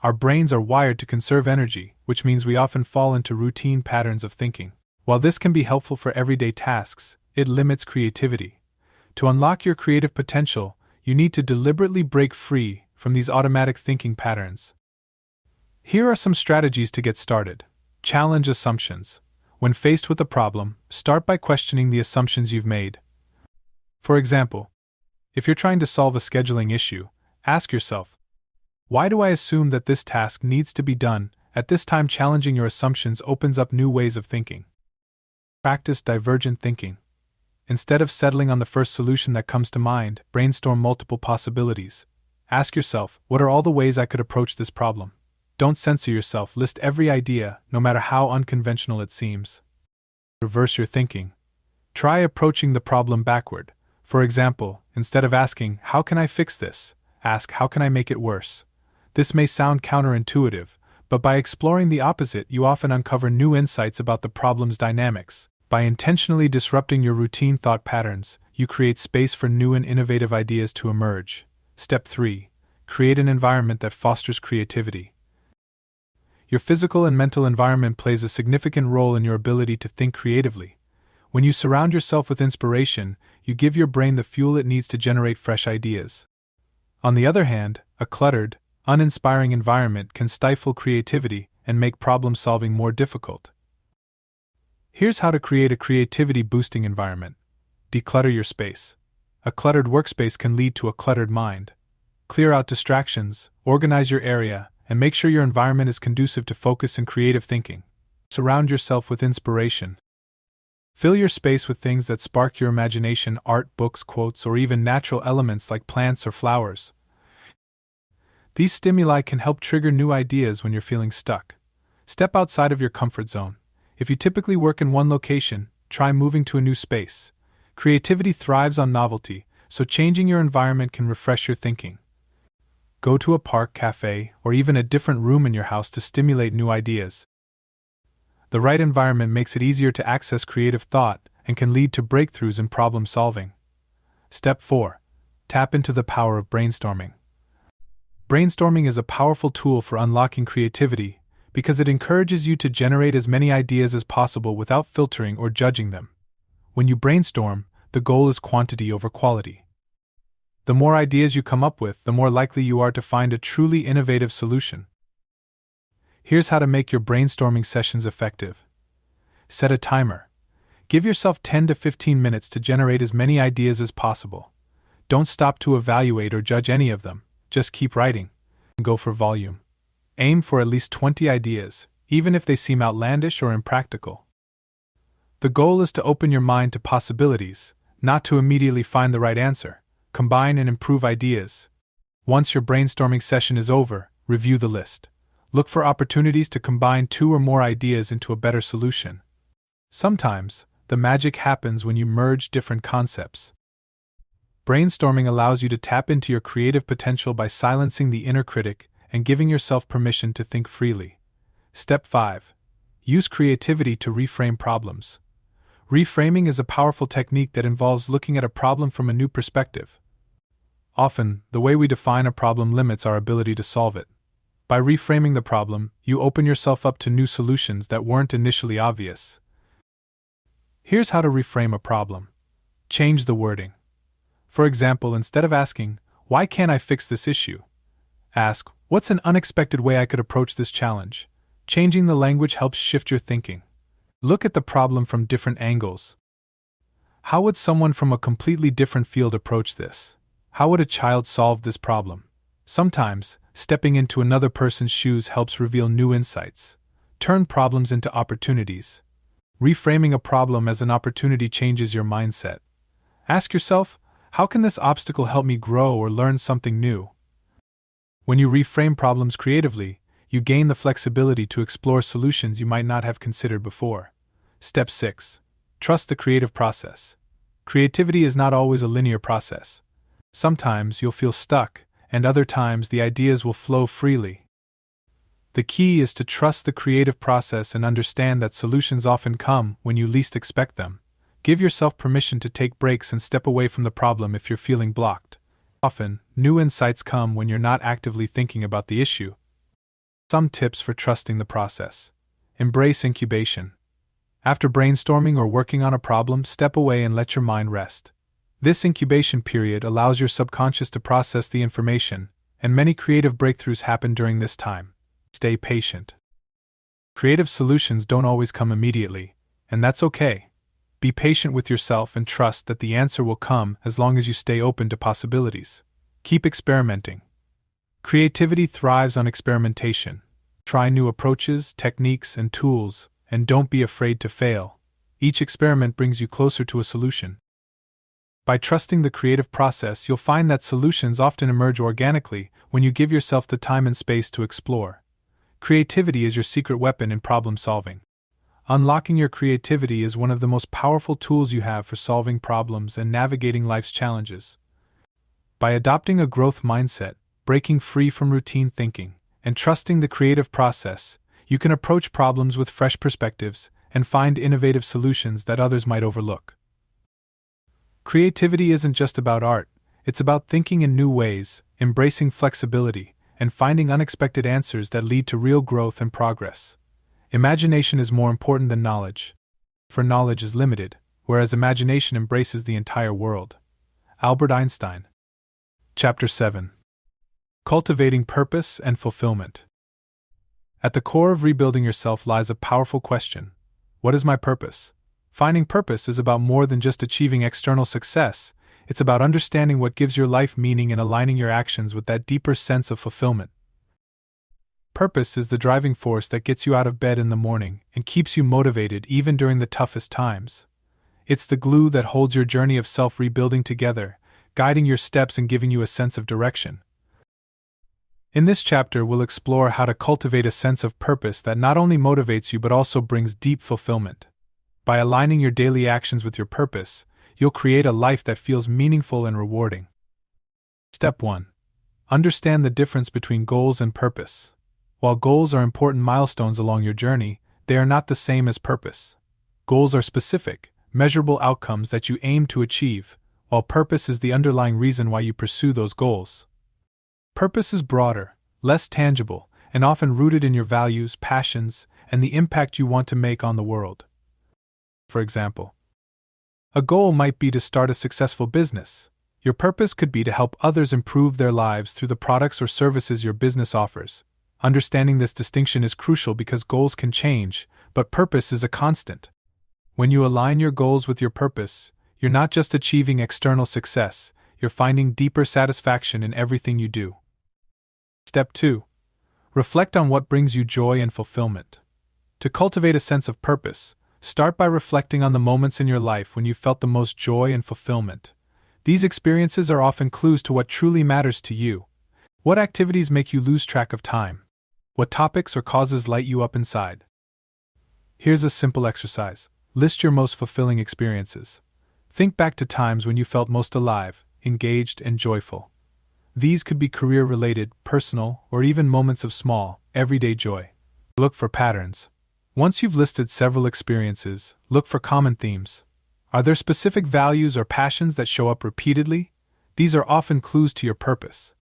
Our brains are wired to conserve energy, which means we often fall into routine patterns of thinking. While this can be helpful for everyday tasks, it limits creativity. To unlock your creative potential, you need to deliberately break free from these automatic thinking patterns. Here are some strategies to get started. Challenge assumptions. When faced with a problem, start by questioning the assumptions you've made. For example, if you're trying to solve a scheduling issue, ask yourself, why do I assume that this task needs to be done At this time, challenging your assumptions opens up new ways of thinking. Practice divergent thinking. Instead of settling on the first solution that comes to mind, brainstorm multiple possibilities. Ask yourself, what are all the ways I could approach this problem? Don't censor yourself, list every idea, no matter how unconventional it seems. Reverse your thinking. Try approaching the problem backward. For example, instead of asking, how can I fix this? Ask, how can I make it worse? This may sound counterintuitive, but by exploring the opposite, you often uncover new insights about the problem's dynamics. By intentionally disrupting your routine thought patterns, you create space for new and innovative ideas to emerge. Step 3. Create an environment that fosters creativity. Your physical and mental environment plays a significant role in your ability to think creatively. When you surround yourself with inspiration, you give your brain the fuel it needs to generate fresh ideas. On the other hand, a cluttered, uninspiring environment can stifle creativity and make problem-solving more difficult. Here's how to create a creativity-boosting environment. Declutter your space. A cluttered workspace can lead to a cluttered mind. Clear out distractions, organize your area, and make sure your environment is conducive to focus and creative thinking. Surround yourself with inspiration. Fill your space with things that spark your imagination: art, books, quotes, or even natural elements like plants or flowers. These stimuli can help trigger new ideas when you're feeling stuck. Step outside of your comfort zone. If you typically work in one location, try moving to a new space. Creativity thrives on novelty, so changing your environment can refresh your thinking. Go to a park, cafe, or even a different room in your house to stimulate new ideas. The right environment makes it easier to access creative thought and can lead to breakthroughs in problem solving. Step 4. Tap into the power of brainstorming. Brainstorming is a powerful tool for unlocking creativity because it encourages you to generate as many ideas as possible without filtering or judging them. When you brainstorm, the goal is quantity over quality. The more ideas you come up with, the more likely you are to find a truly innovative solution. Here's how to make your brainstorming sessions effective. Set a timer. Give yourself 10 to 15 minutes to generate as many ideas as possible. Don't stop to evaluate or judge any of them, just keep writing. Go for volume. Aim for at least 20 ideas, even if they seem outlandish or impractical. The goal is to open your mind to possibilities, not to immediately find the right answer. Combine and improve ideas. Once your brainstorming session is over, review the list. Look for opportunities to combine 2 or more ideas into a better solution. Sometimes, the magic happens when you merge different concepts. Brainstorming allows you to tap into your creative potential by silencing the inner critic and giving yourself permission to think freely. Step 5. Use creativity to reframe problems. Reframing is a powerful technique that involves looking at a problem from a new perspective. Often, the way we define a problem limits our ability to solve it. By reframing the problem, you open yourself up to new solutions that weren't initially obvious. Here's how to reframe a problem. Change the wording. For example, instead of asking, "Why can't I fix this issue?" ask, "What's an unexpected way I could approach this challenge?" Changing the language helps shift your thinking. Look at the problem from different angles. How would someone from a completely different field approach this? How would a child solve this problem? Sometimes, stepping into another person's shoes helps reveal new insights. Turn problems into opportunities. Reframing a problem as an opportunity changes your mindset. Ask yourself, how can this obstacle help me grow or learn something new? When you reframe problems creatively, you gain the flexibility to explore solutions you might not have considered before. Step 6. Trust the creative process. Creativity is not always a linear process. Sometimes you'll feel stuck, and other times the ideas will flow freely. The key is to trust the creative process and understand that solutions often come when you least expect them. Give yourself permission to take breaks and step away from the problem if you're feeling blocked. Often, new insights come when you're not actively thinking about the issue. Some tips for trusting the process. Embrace incubation. After brainstorming or working on a problem, step away and let your mind rest. This incubation period allows your subconscious to process the information, and many creative breakthroughs happen during this time. Stay patient. Creative solutions don't always come immediately, and that's okay. Be patient with yourself and trust that the answer will come as long as you stay open to possibilities. Keep experimenting. Creativity thrives on experimentation. Try new approaches, techniques, and tools, and don't be afraid to fail. Each experiment brings you closer to a solution. By trusting the creative process, you'll find that solutions often emerge organically when you give yourself the time and space to explore. Creativity is your secret weapon in problem solving. Unlocking your creativity is one of the most powerful tools you have for solving problems and navigating life's challenges. By adopting a growth mindset, breaking free from routine thinking, and trusting the creative process, you can approach problems with fresh perspectives and find innovative solutions that others might overlook. Creativity isn't just about art, it's about thinking in new ways, embracing flexibility, and finding unexpected answers that lead to real growth and progress. Imagination is more important than knowledge, for knowledge is limited, whereas imagination embraces the entire world. Albert Einstein. Chapter 7. Cultivating Purpose and Fulfillment. At the core of rebuilding yourself lies a powerful question: what is my purpose? Finding purpose is about more than just achieving external success, it's about understanding what gives your life meaning and aligning your actions with that deeper sense of fulfillment. Purpose is the driving force that gets you out of bed in the morning and keeps you motivated even during the toughest times. It's the glue that holds your journey of self-rebuilding together, guiding your steps and giving you a sense of direction. In this chapter, we'll explore how to cultivate a sense of purpose that not only motivates you but also brings deep fulfillment. By aligning your daily actions with your purpose, you'll create a life that feels meaningful and rewarding. Step 1. Understand the difference between goals and purpose. While goals are important milestones along your journey, they are not the same as purpose. Goals are specific, measurable outcomes that you aim to achieve, while purpose is the underlying reason why you pursue those goals. Purpose is broader, less tangible, and often rooted in your values, passions, and the impact you want to make on the world. For example, a goal might be to start a successful business. Your purpose could be to help others improve their lives through the products or services your business offers. Understanding this distinction is crucial because goals can change, but purpose is a constant. When you align your goals with your purpose, you're not just achieving external success, you're finding deeper satisfaction in everything you do. Step 2. Reflect on what brings you joy and fulfillment. To cultivate a sense of purpose, start by reflecting on the moments in your life when you felt the most joy and fulfillment. These experiences are often clues to what truly matters to you. What activities make you lose track of time? What topics or causes light you up inside? Here's a simple exercise. List your most fulfilling experiences. Think back to times when you felt most alive, engaged, and joyful. These could be career-related, personal, or even moments of small, everyday joy. Look for patterns. Once you've listed several experiences, look for common themes. Are there specific values or passions that show up repeatedly? These are often clues to your purpose.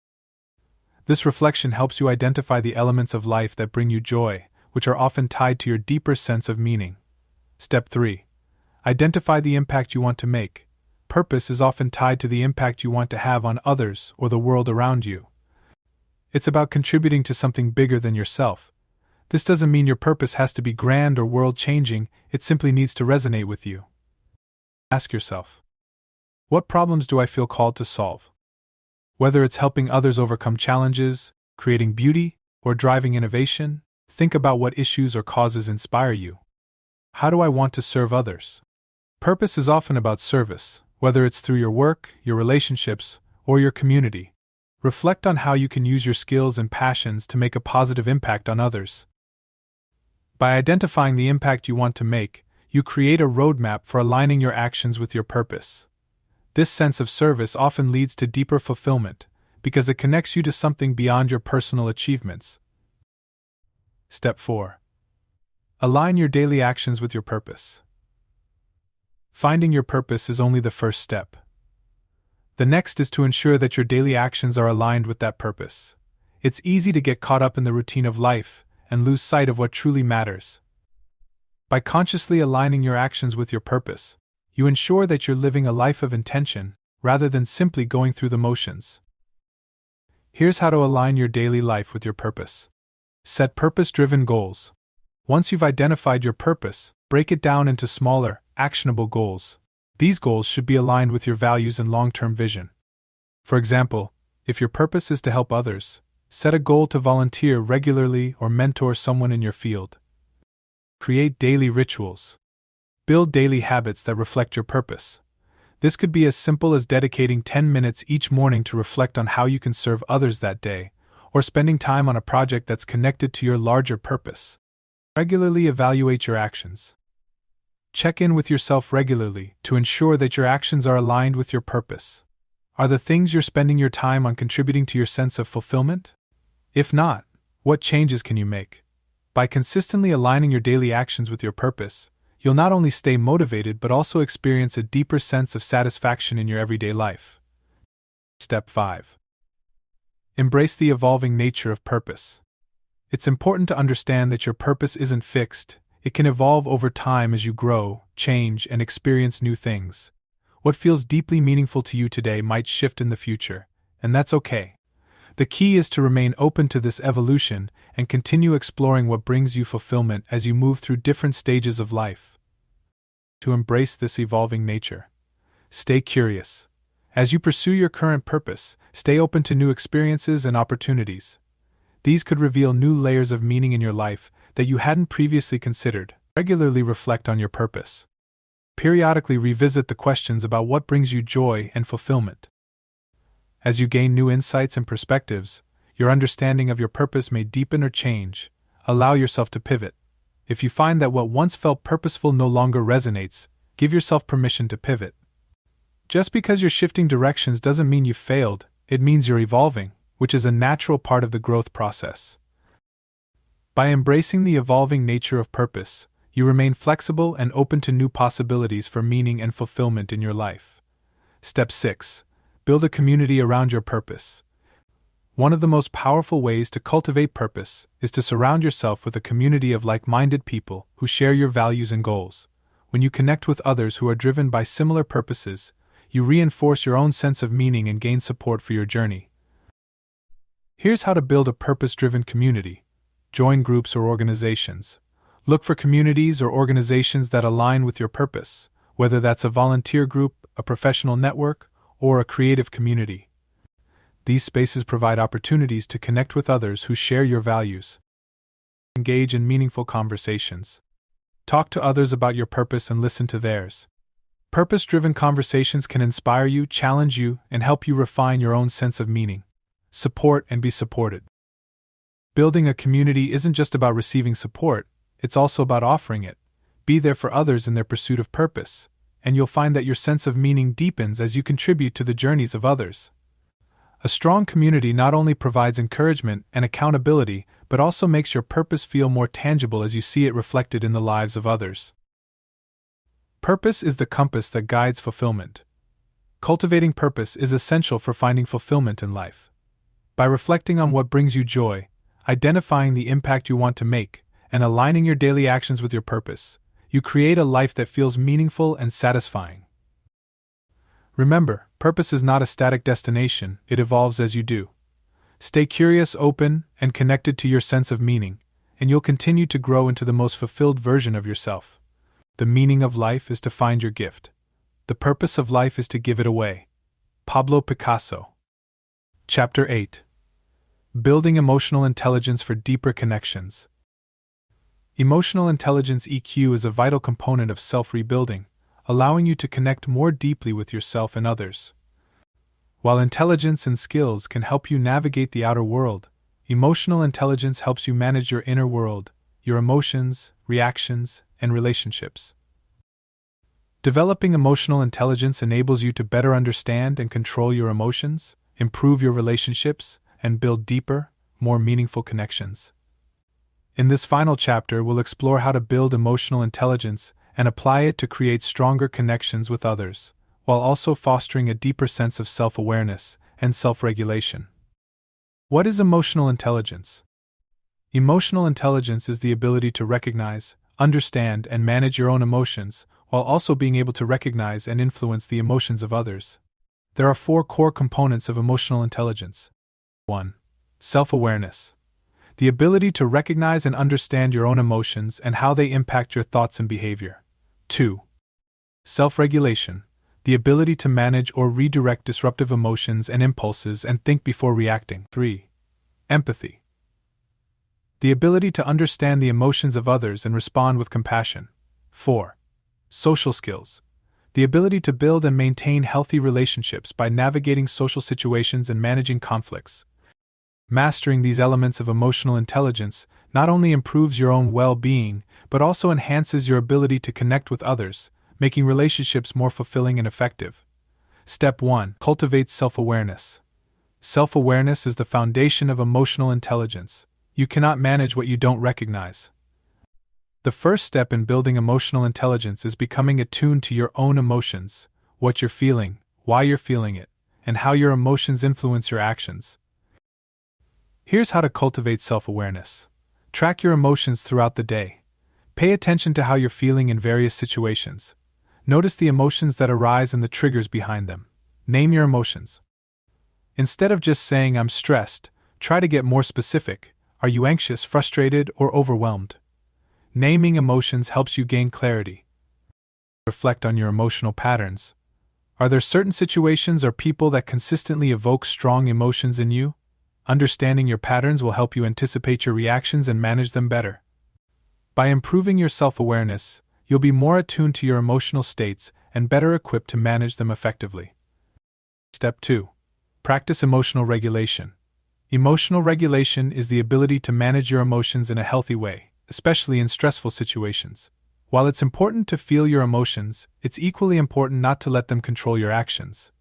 This reflection helps you identify the elements of life that bring you joy, which are often tied to your deeper sense of meaning. Step 3. Identify the impact you want to make. Purpose is often tied to the impact you want to have on others or the world around you. It's about contributing to something bigger than yourself. This doesn't mean your purpose has to be grand or world-changing, it simply needs to resonate with you. Ask yourself, what problems do I feel called to solve? Whether it's helping others overcome challenges, creating beauty, or driving innovation, think about what issues or causes inspire you. How do I want to serve others? Purpose is often about service, whether it's through your work, your relationships, or your community. Reflect on how you can use your skills and passions to make a positive impact on others. By identifying the impact you want to make, you create a roadmap for aligning your actions with your purpose. This sense of service often leads to deeper fulfillment, because it connects you to something beyond your personal achievements. Step 4. Align your daily actions with your purpose. Finding your purpose is only the first step. The next is to ensure that your daily actions are aligned with that purpose. It's easy to get caught up in the routine of life and lose sight of what truly matters. By consciously aligning your actions with your purpose, you ensure that you're living a life of intention rather than simply going through the motions. Here's how to align your daily life with your purpose. Set purpose-driven goals. Once you've identified your purpose, break it down into smaller, actionable goals. These goals should be aligned with your values and long-term vision. For example, if your purpose is to help others, Set a goal to volunteer regularly or mentor someone in your field. Create daily rituals. Build daily habits that reflect your purpose. This could be as simple as dedicating 10 minutes each morning to reflect on how you can serve others that day, or spending time on a project that's connected to your larger purpose. Regularly evaluate your actions. Check in with yourself regularly to ensure that your actions are aligned with your purpose. Are the things you're spending your time on contributing to your sense of fulfillment? If not, what changes can you make? By consistently aligning your daily actions with your purpose, you'll not only stay motivated but also experience a deeper sense of satisfaction in your everyday life. Step 5. Embrace the evolving nature of purpose. It's important to understand that your purpose isn't fixed. It can evolve over time as you grow, change, and experience new things. What feels deeply meaningful to you today might shift in the future, and that's okay. The key is to remain open to this evolution and continue exploring what brings you fulfillment as you move through different stages of life. To embrace this evolving nature, stay curious. As you pursue your current purpose, stay open to new experiences and opportunities. These could reveal new layers of meaning in your life that you hadn't previously considered. Regularly reflect on your purpose. Periodically revisit the questions about what brings you joy and fulfillment. As you gain new insights and perspectives, your understanding of your purpose may deepen or change. Allow yourself to pivot. If you find that what once felt purposeful no longer resonates, give yourself permission to pivot. Just because you're shifting directions doesn't mean you've failed, it means you're evolving, which is a natural part of the growth process. By embracing the evolving nature of purpose, you remain flexible and open to new possibilities for meaning and fulfillment in your life. Step 6. Build a community around your purpose. One of the most powerful ways to cultivate purpose is to surround yourself with a community of like-minded people who share your values and goals. When you connect with others who are driven by similar purposes, you reinforce your own sense of meaning and gain support for your journey. Here's how to build a purpose-driven community. Join groups or organizations. Look for communities or organizations that align with your purpose, whether that's a volunteer group, a professional network, or a creative community. These spaces provide opportunities to connect with others who share your values. Engage in meaningful conversations. Talk to others about your purpose and listen to theirs. Purpose-driven conversations can inspire you, challenge you, and help you refine your own sense of meaning. Support and be supported. Building a community isn't just about receiving support, it's also about offering it. Be there for others in their pursuit of purpose, and you'll find that your sense of meaning deepens as you contribute to the journeys of others. A strong community not only provides encouragement and accountability, but also makes your purpose feel more tangible as you see it reflected in the lives of others. Purpose is the compass that guides fulfillment. Cultivating purpose is essential for finding fulfillment in life. By reflecting on what brings you joy, identifying the impact you want to make, and aligning your daily actions with your purpose, you create a life that feels meaningful and satisfying. Remember, purpose is not a static destination, it evolves as you do. Stay curious, open, and connected to your sense of meaning, and you'll continue to grow into the most fulfilled version of yourself. The meaning of life is to find your gift. The purpose of life is to give it away. Pablo Picasso. Chapter 8. Building Emotional Intelligence for Deeper Connections. Emotional intelligence (EQ) is a vital component of self-rebuilding, allowing you to connect more deeply with yourself and others. While intelligence and skills can help you navigate the outer world, emotional intelligence helps you manage your inner world, your emotions, reactions, and relationships. Developing emotional intelligence enables you to better understand and control your emotions, improve your relationships, and build deeper, more meaningful connections. In this final chapter, we'll explore how to build emotional intelligence and apply it to create stronger connections with others, while also fostering a deeper sense of self-awareness and self-regulation. What is emotional intelligence? Emotional intelligence is the ability to recognize, understand, and manage your own emotions, while also being able to recognize and influence the emotions of others. There are 4 core components of emotional intelligence. 1. Self-awareness. The ability to recognize and understand your own emotions and how they impact your thoughts and behavior. 2. Self-regulation. The ability to manage or redirect disruptive emotions and impulses and think before reacting. 3. Empathy. The ability to understand the emotions of others and respond with compassion. 4. Social skills. The ability to build and maintain healthy relationships by navigating social situations and managing conflicts. Mastering these elements of emotional intelligence not only improves your own well-being, but also enhances your ability to connect with others, making relationships more fulfilling and effective. Step 1. Cultivate self-awareness. Self-awareness is the foundation of emotional intelligence. You cannot manage what you don't recognize. The first step in building emotional intelligence is becoming attuned to your own emotions, what you're feeling, why you're feeling it, and how your emotions influence your actions. Here's how to cultivate self-awareness. Track your emotions throughout the day. Pay attention to how you're feeling in various situations. Notice the emotions that arise and the triggers behind them. Name your emotions. Instead of just saying "I'm stressed," try to get more specific. Are you anxious, frustrated, or overwhelmed? Naming emotions helps you gain clarity. Reflect on your emotional patterns. Are there certain situations or people that consistently evoke strong emotions in you? Understanding your patterns will help you anticipate your reactions and manage them better. By improving your self-awareness, you'll be more attuned to your emotional states and better equipped to manage them effectively. Step 2. Practice emotional regulation. Emotional regulation is the ability to manage your emotions in a healthy way, especially in stressful situations. While it's important to feel your emotions, it's equally important not to let them control your actions.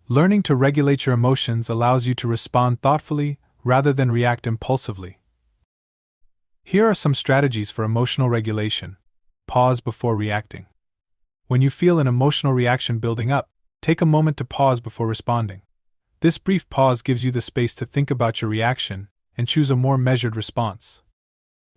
Learning to regulate your emotions allows you to respond thoughtfully rather than react impulsively. Here are some strategies for emotional regulation. Pause before reacting. When you feel an emotional reaction building up, take a moment to pause before responding. This brief pause gives you the space to think about your reaction and choose a more measured response.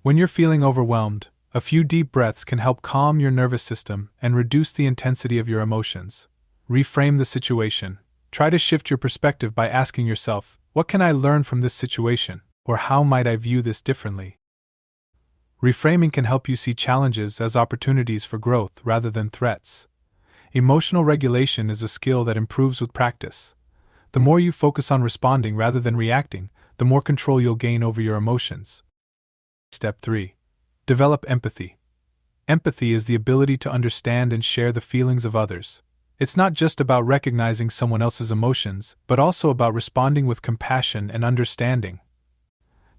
When you're feeling overwhelmed, a few deep breaths can help calm your nervous system and reduce the intensity of your emotions. Reframe the situation. Try to shift your perspective by asking yourself, "What can I learn from this situation?" or "How might I view this differently?" Reframing can help you see challenges as opportunities for growth rather than threats. Emotional regulation is a skill that improves with practice. The more you focus on responding rather than reacting, the more control you'll gain over your emotions. Step 3. Develop empathy. Empathy is the ability to understand and share the feelings of others. It's not just about recognizing someone else's emotions, but also about responding with compassion and understanding.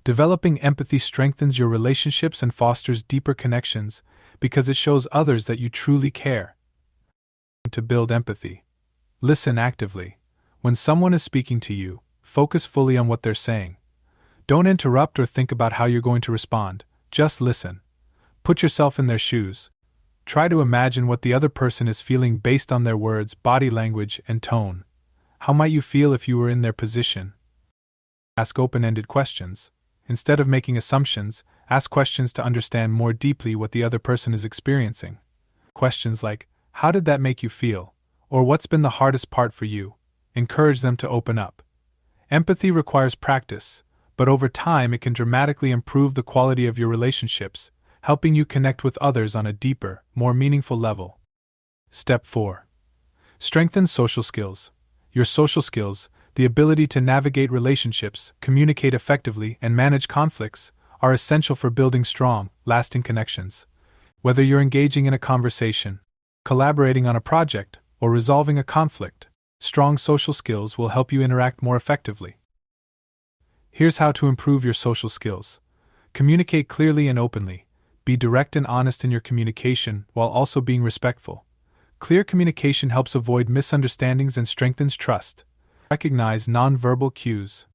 Developing empathy strengthens your relationships and fosters deeper connections because it shows others that you truly care. To build empathy, listen actively. When someone is speaking to you, focus fully on what they're saying. Don't interrupt or think about how you're going to respond, just listen. Put yourself in their shoes. Try to imagine what the other person is feeling based on their words, body language, and tone. How might you feel if you were in their position? Ask open-ended questions. Instead of making assumptions, ask questions to understand more deeply what the other person is experiencing. Questions like, "How did that make you feel?" or "What's been the hardest part for you?" Encourage them to open up. Empathy requires practice, but over time it can dramatically improve the quality of your relationships, helping you connect with others on a deeper, more meaningful level. Step 4. Strengthen social skills. Your social skills, the ability to navigate relationships, communicate effectively, and manage conflicts, are essential for building strong, lasting connections. Whether you're engaging in a conversation, collaborating on a project, or resolving a conflict, strong social skills will help you interact more effectively. Here's how to improve your social skills. Communicate clearly and openly. Be direct and honest in your communication while also being respectful. Clear communication helps avoid misunderstandings and strengthens trust. Recognize nonverbal cues.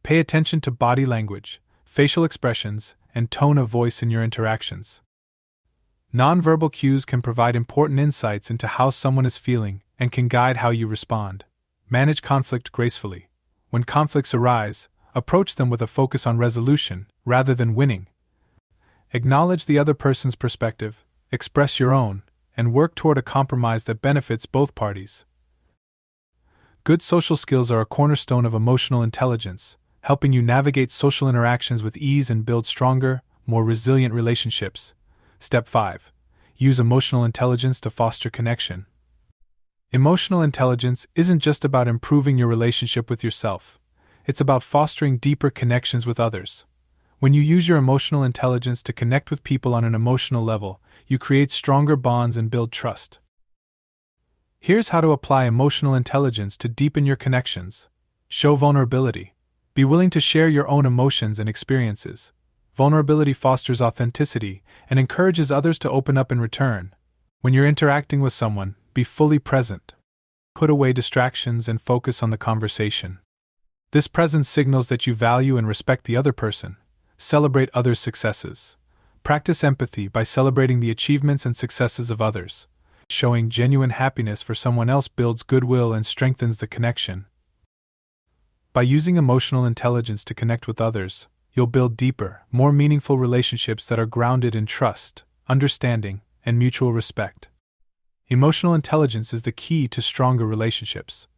Pay attention to body language, facial expressions, and tone of voice in your interactions. Nonverbal cues can provide important insights into how someone is feeling and can guide how you respond. Manage conflict gracefully. When conflicts arise, approach them with a focus on resolution rather than winning. Acknowledge the other person's perspective, express your own, and work toward a compromise that benefits both parties. Good social skills are a cornerstone of emotional intelligence, helping you navigate social interactions with ease and build stronger, more resilient relationships. Step 5. Use emotional intelligence to foster connection. Emotional intelligence isn't just about improving your relationship with yourself. it's about fostering deeper connections with others. When you use your emotional intelligence to connect with people on an emotional level, you create stronger bonds and build trust. Here's how to apply emotional intelligence to deepen your connections. Show vulnerability. Be willing to share your own emotions and experiences. Vulnerability fosters authenticity and encourages others to open up in return. When you're interacting with someone, be fully present. Put away distractions and focus on the conversation. This presence signals that you value and respect the other person. Celebrate others' successes. Practice empathy by celebrating the achievements and successes of others. Showing genuine happiness for someone else builds goodwill and strengthens the connection. By using emotional intelligence to connect with others, you'll build deeper, more meaningful relationships that are grounded in trust, understanding, and mutual respect. Emotional intelligence is the key to stronger relationships.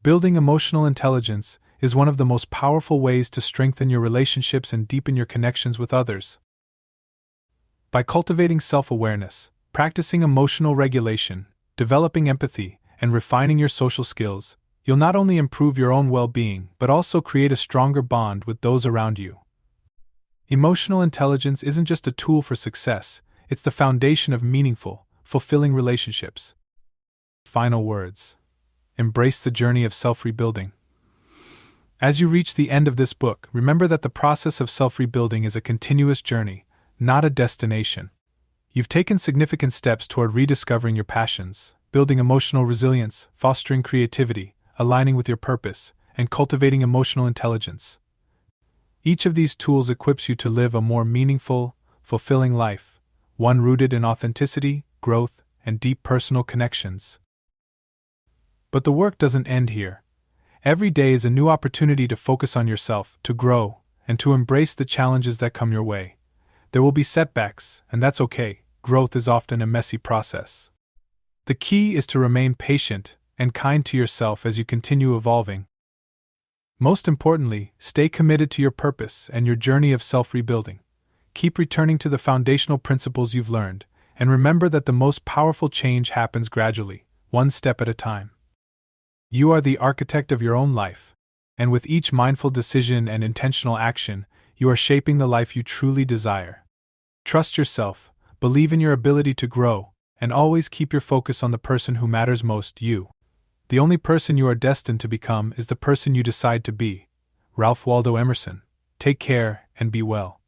Building emotional intelligence is one of the most powerful ways to strengthen your relationships and deepen your connections with others. By cultivating self-awareness, practicing emotional regulation, developing empathy, and refining your social skills, you'll not only improve your own well-being but also create a stronger bond with those around you. Emotional intelligence isn't just a tool for success, it's the foundation of meaningful, fulfilling relationships. Final words. Embrace the journey of self-rebuilding. As you reach the end of this book, remember that the process of self-rebuilding is a continuous journey, not a destination. You've taken significant steps toward rediscovering your passions, building emotional resilience, fostering creativity, aligning with your purpose, and cultivating emotional intelligence. Each of these tools equips you to live a more meaningful, fulfilling life, one rooted in authenticity, growth, and deep personal connections. But the work doesn't end here. Every day is a new opportunity to focus on yourself, to grow, and to embrace the challenges that come your way. There will be setbacks, and that's okay. Growth is often a messy process. The key is to remain patient and kind to yourself as you continue evolving. Most importantly, stay committed to your purpose and your journey of self-rebuilding. Keep returning to the foundational principles you've learned, and remember that the most powerful change happens gradually, one step at a time. You are the architect of your own life, and with each mindful decision and intentional action, you are shaping the life you truly desire. Trust yourself, believe in your ability to grow, and always keep your focus on the person who matters most, you. The only person you are destined to become is the person you decide to be. Ralph Waldo Emerson. Take care and be well.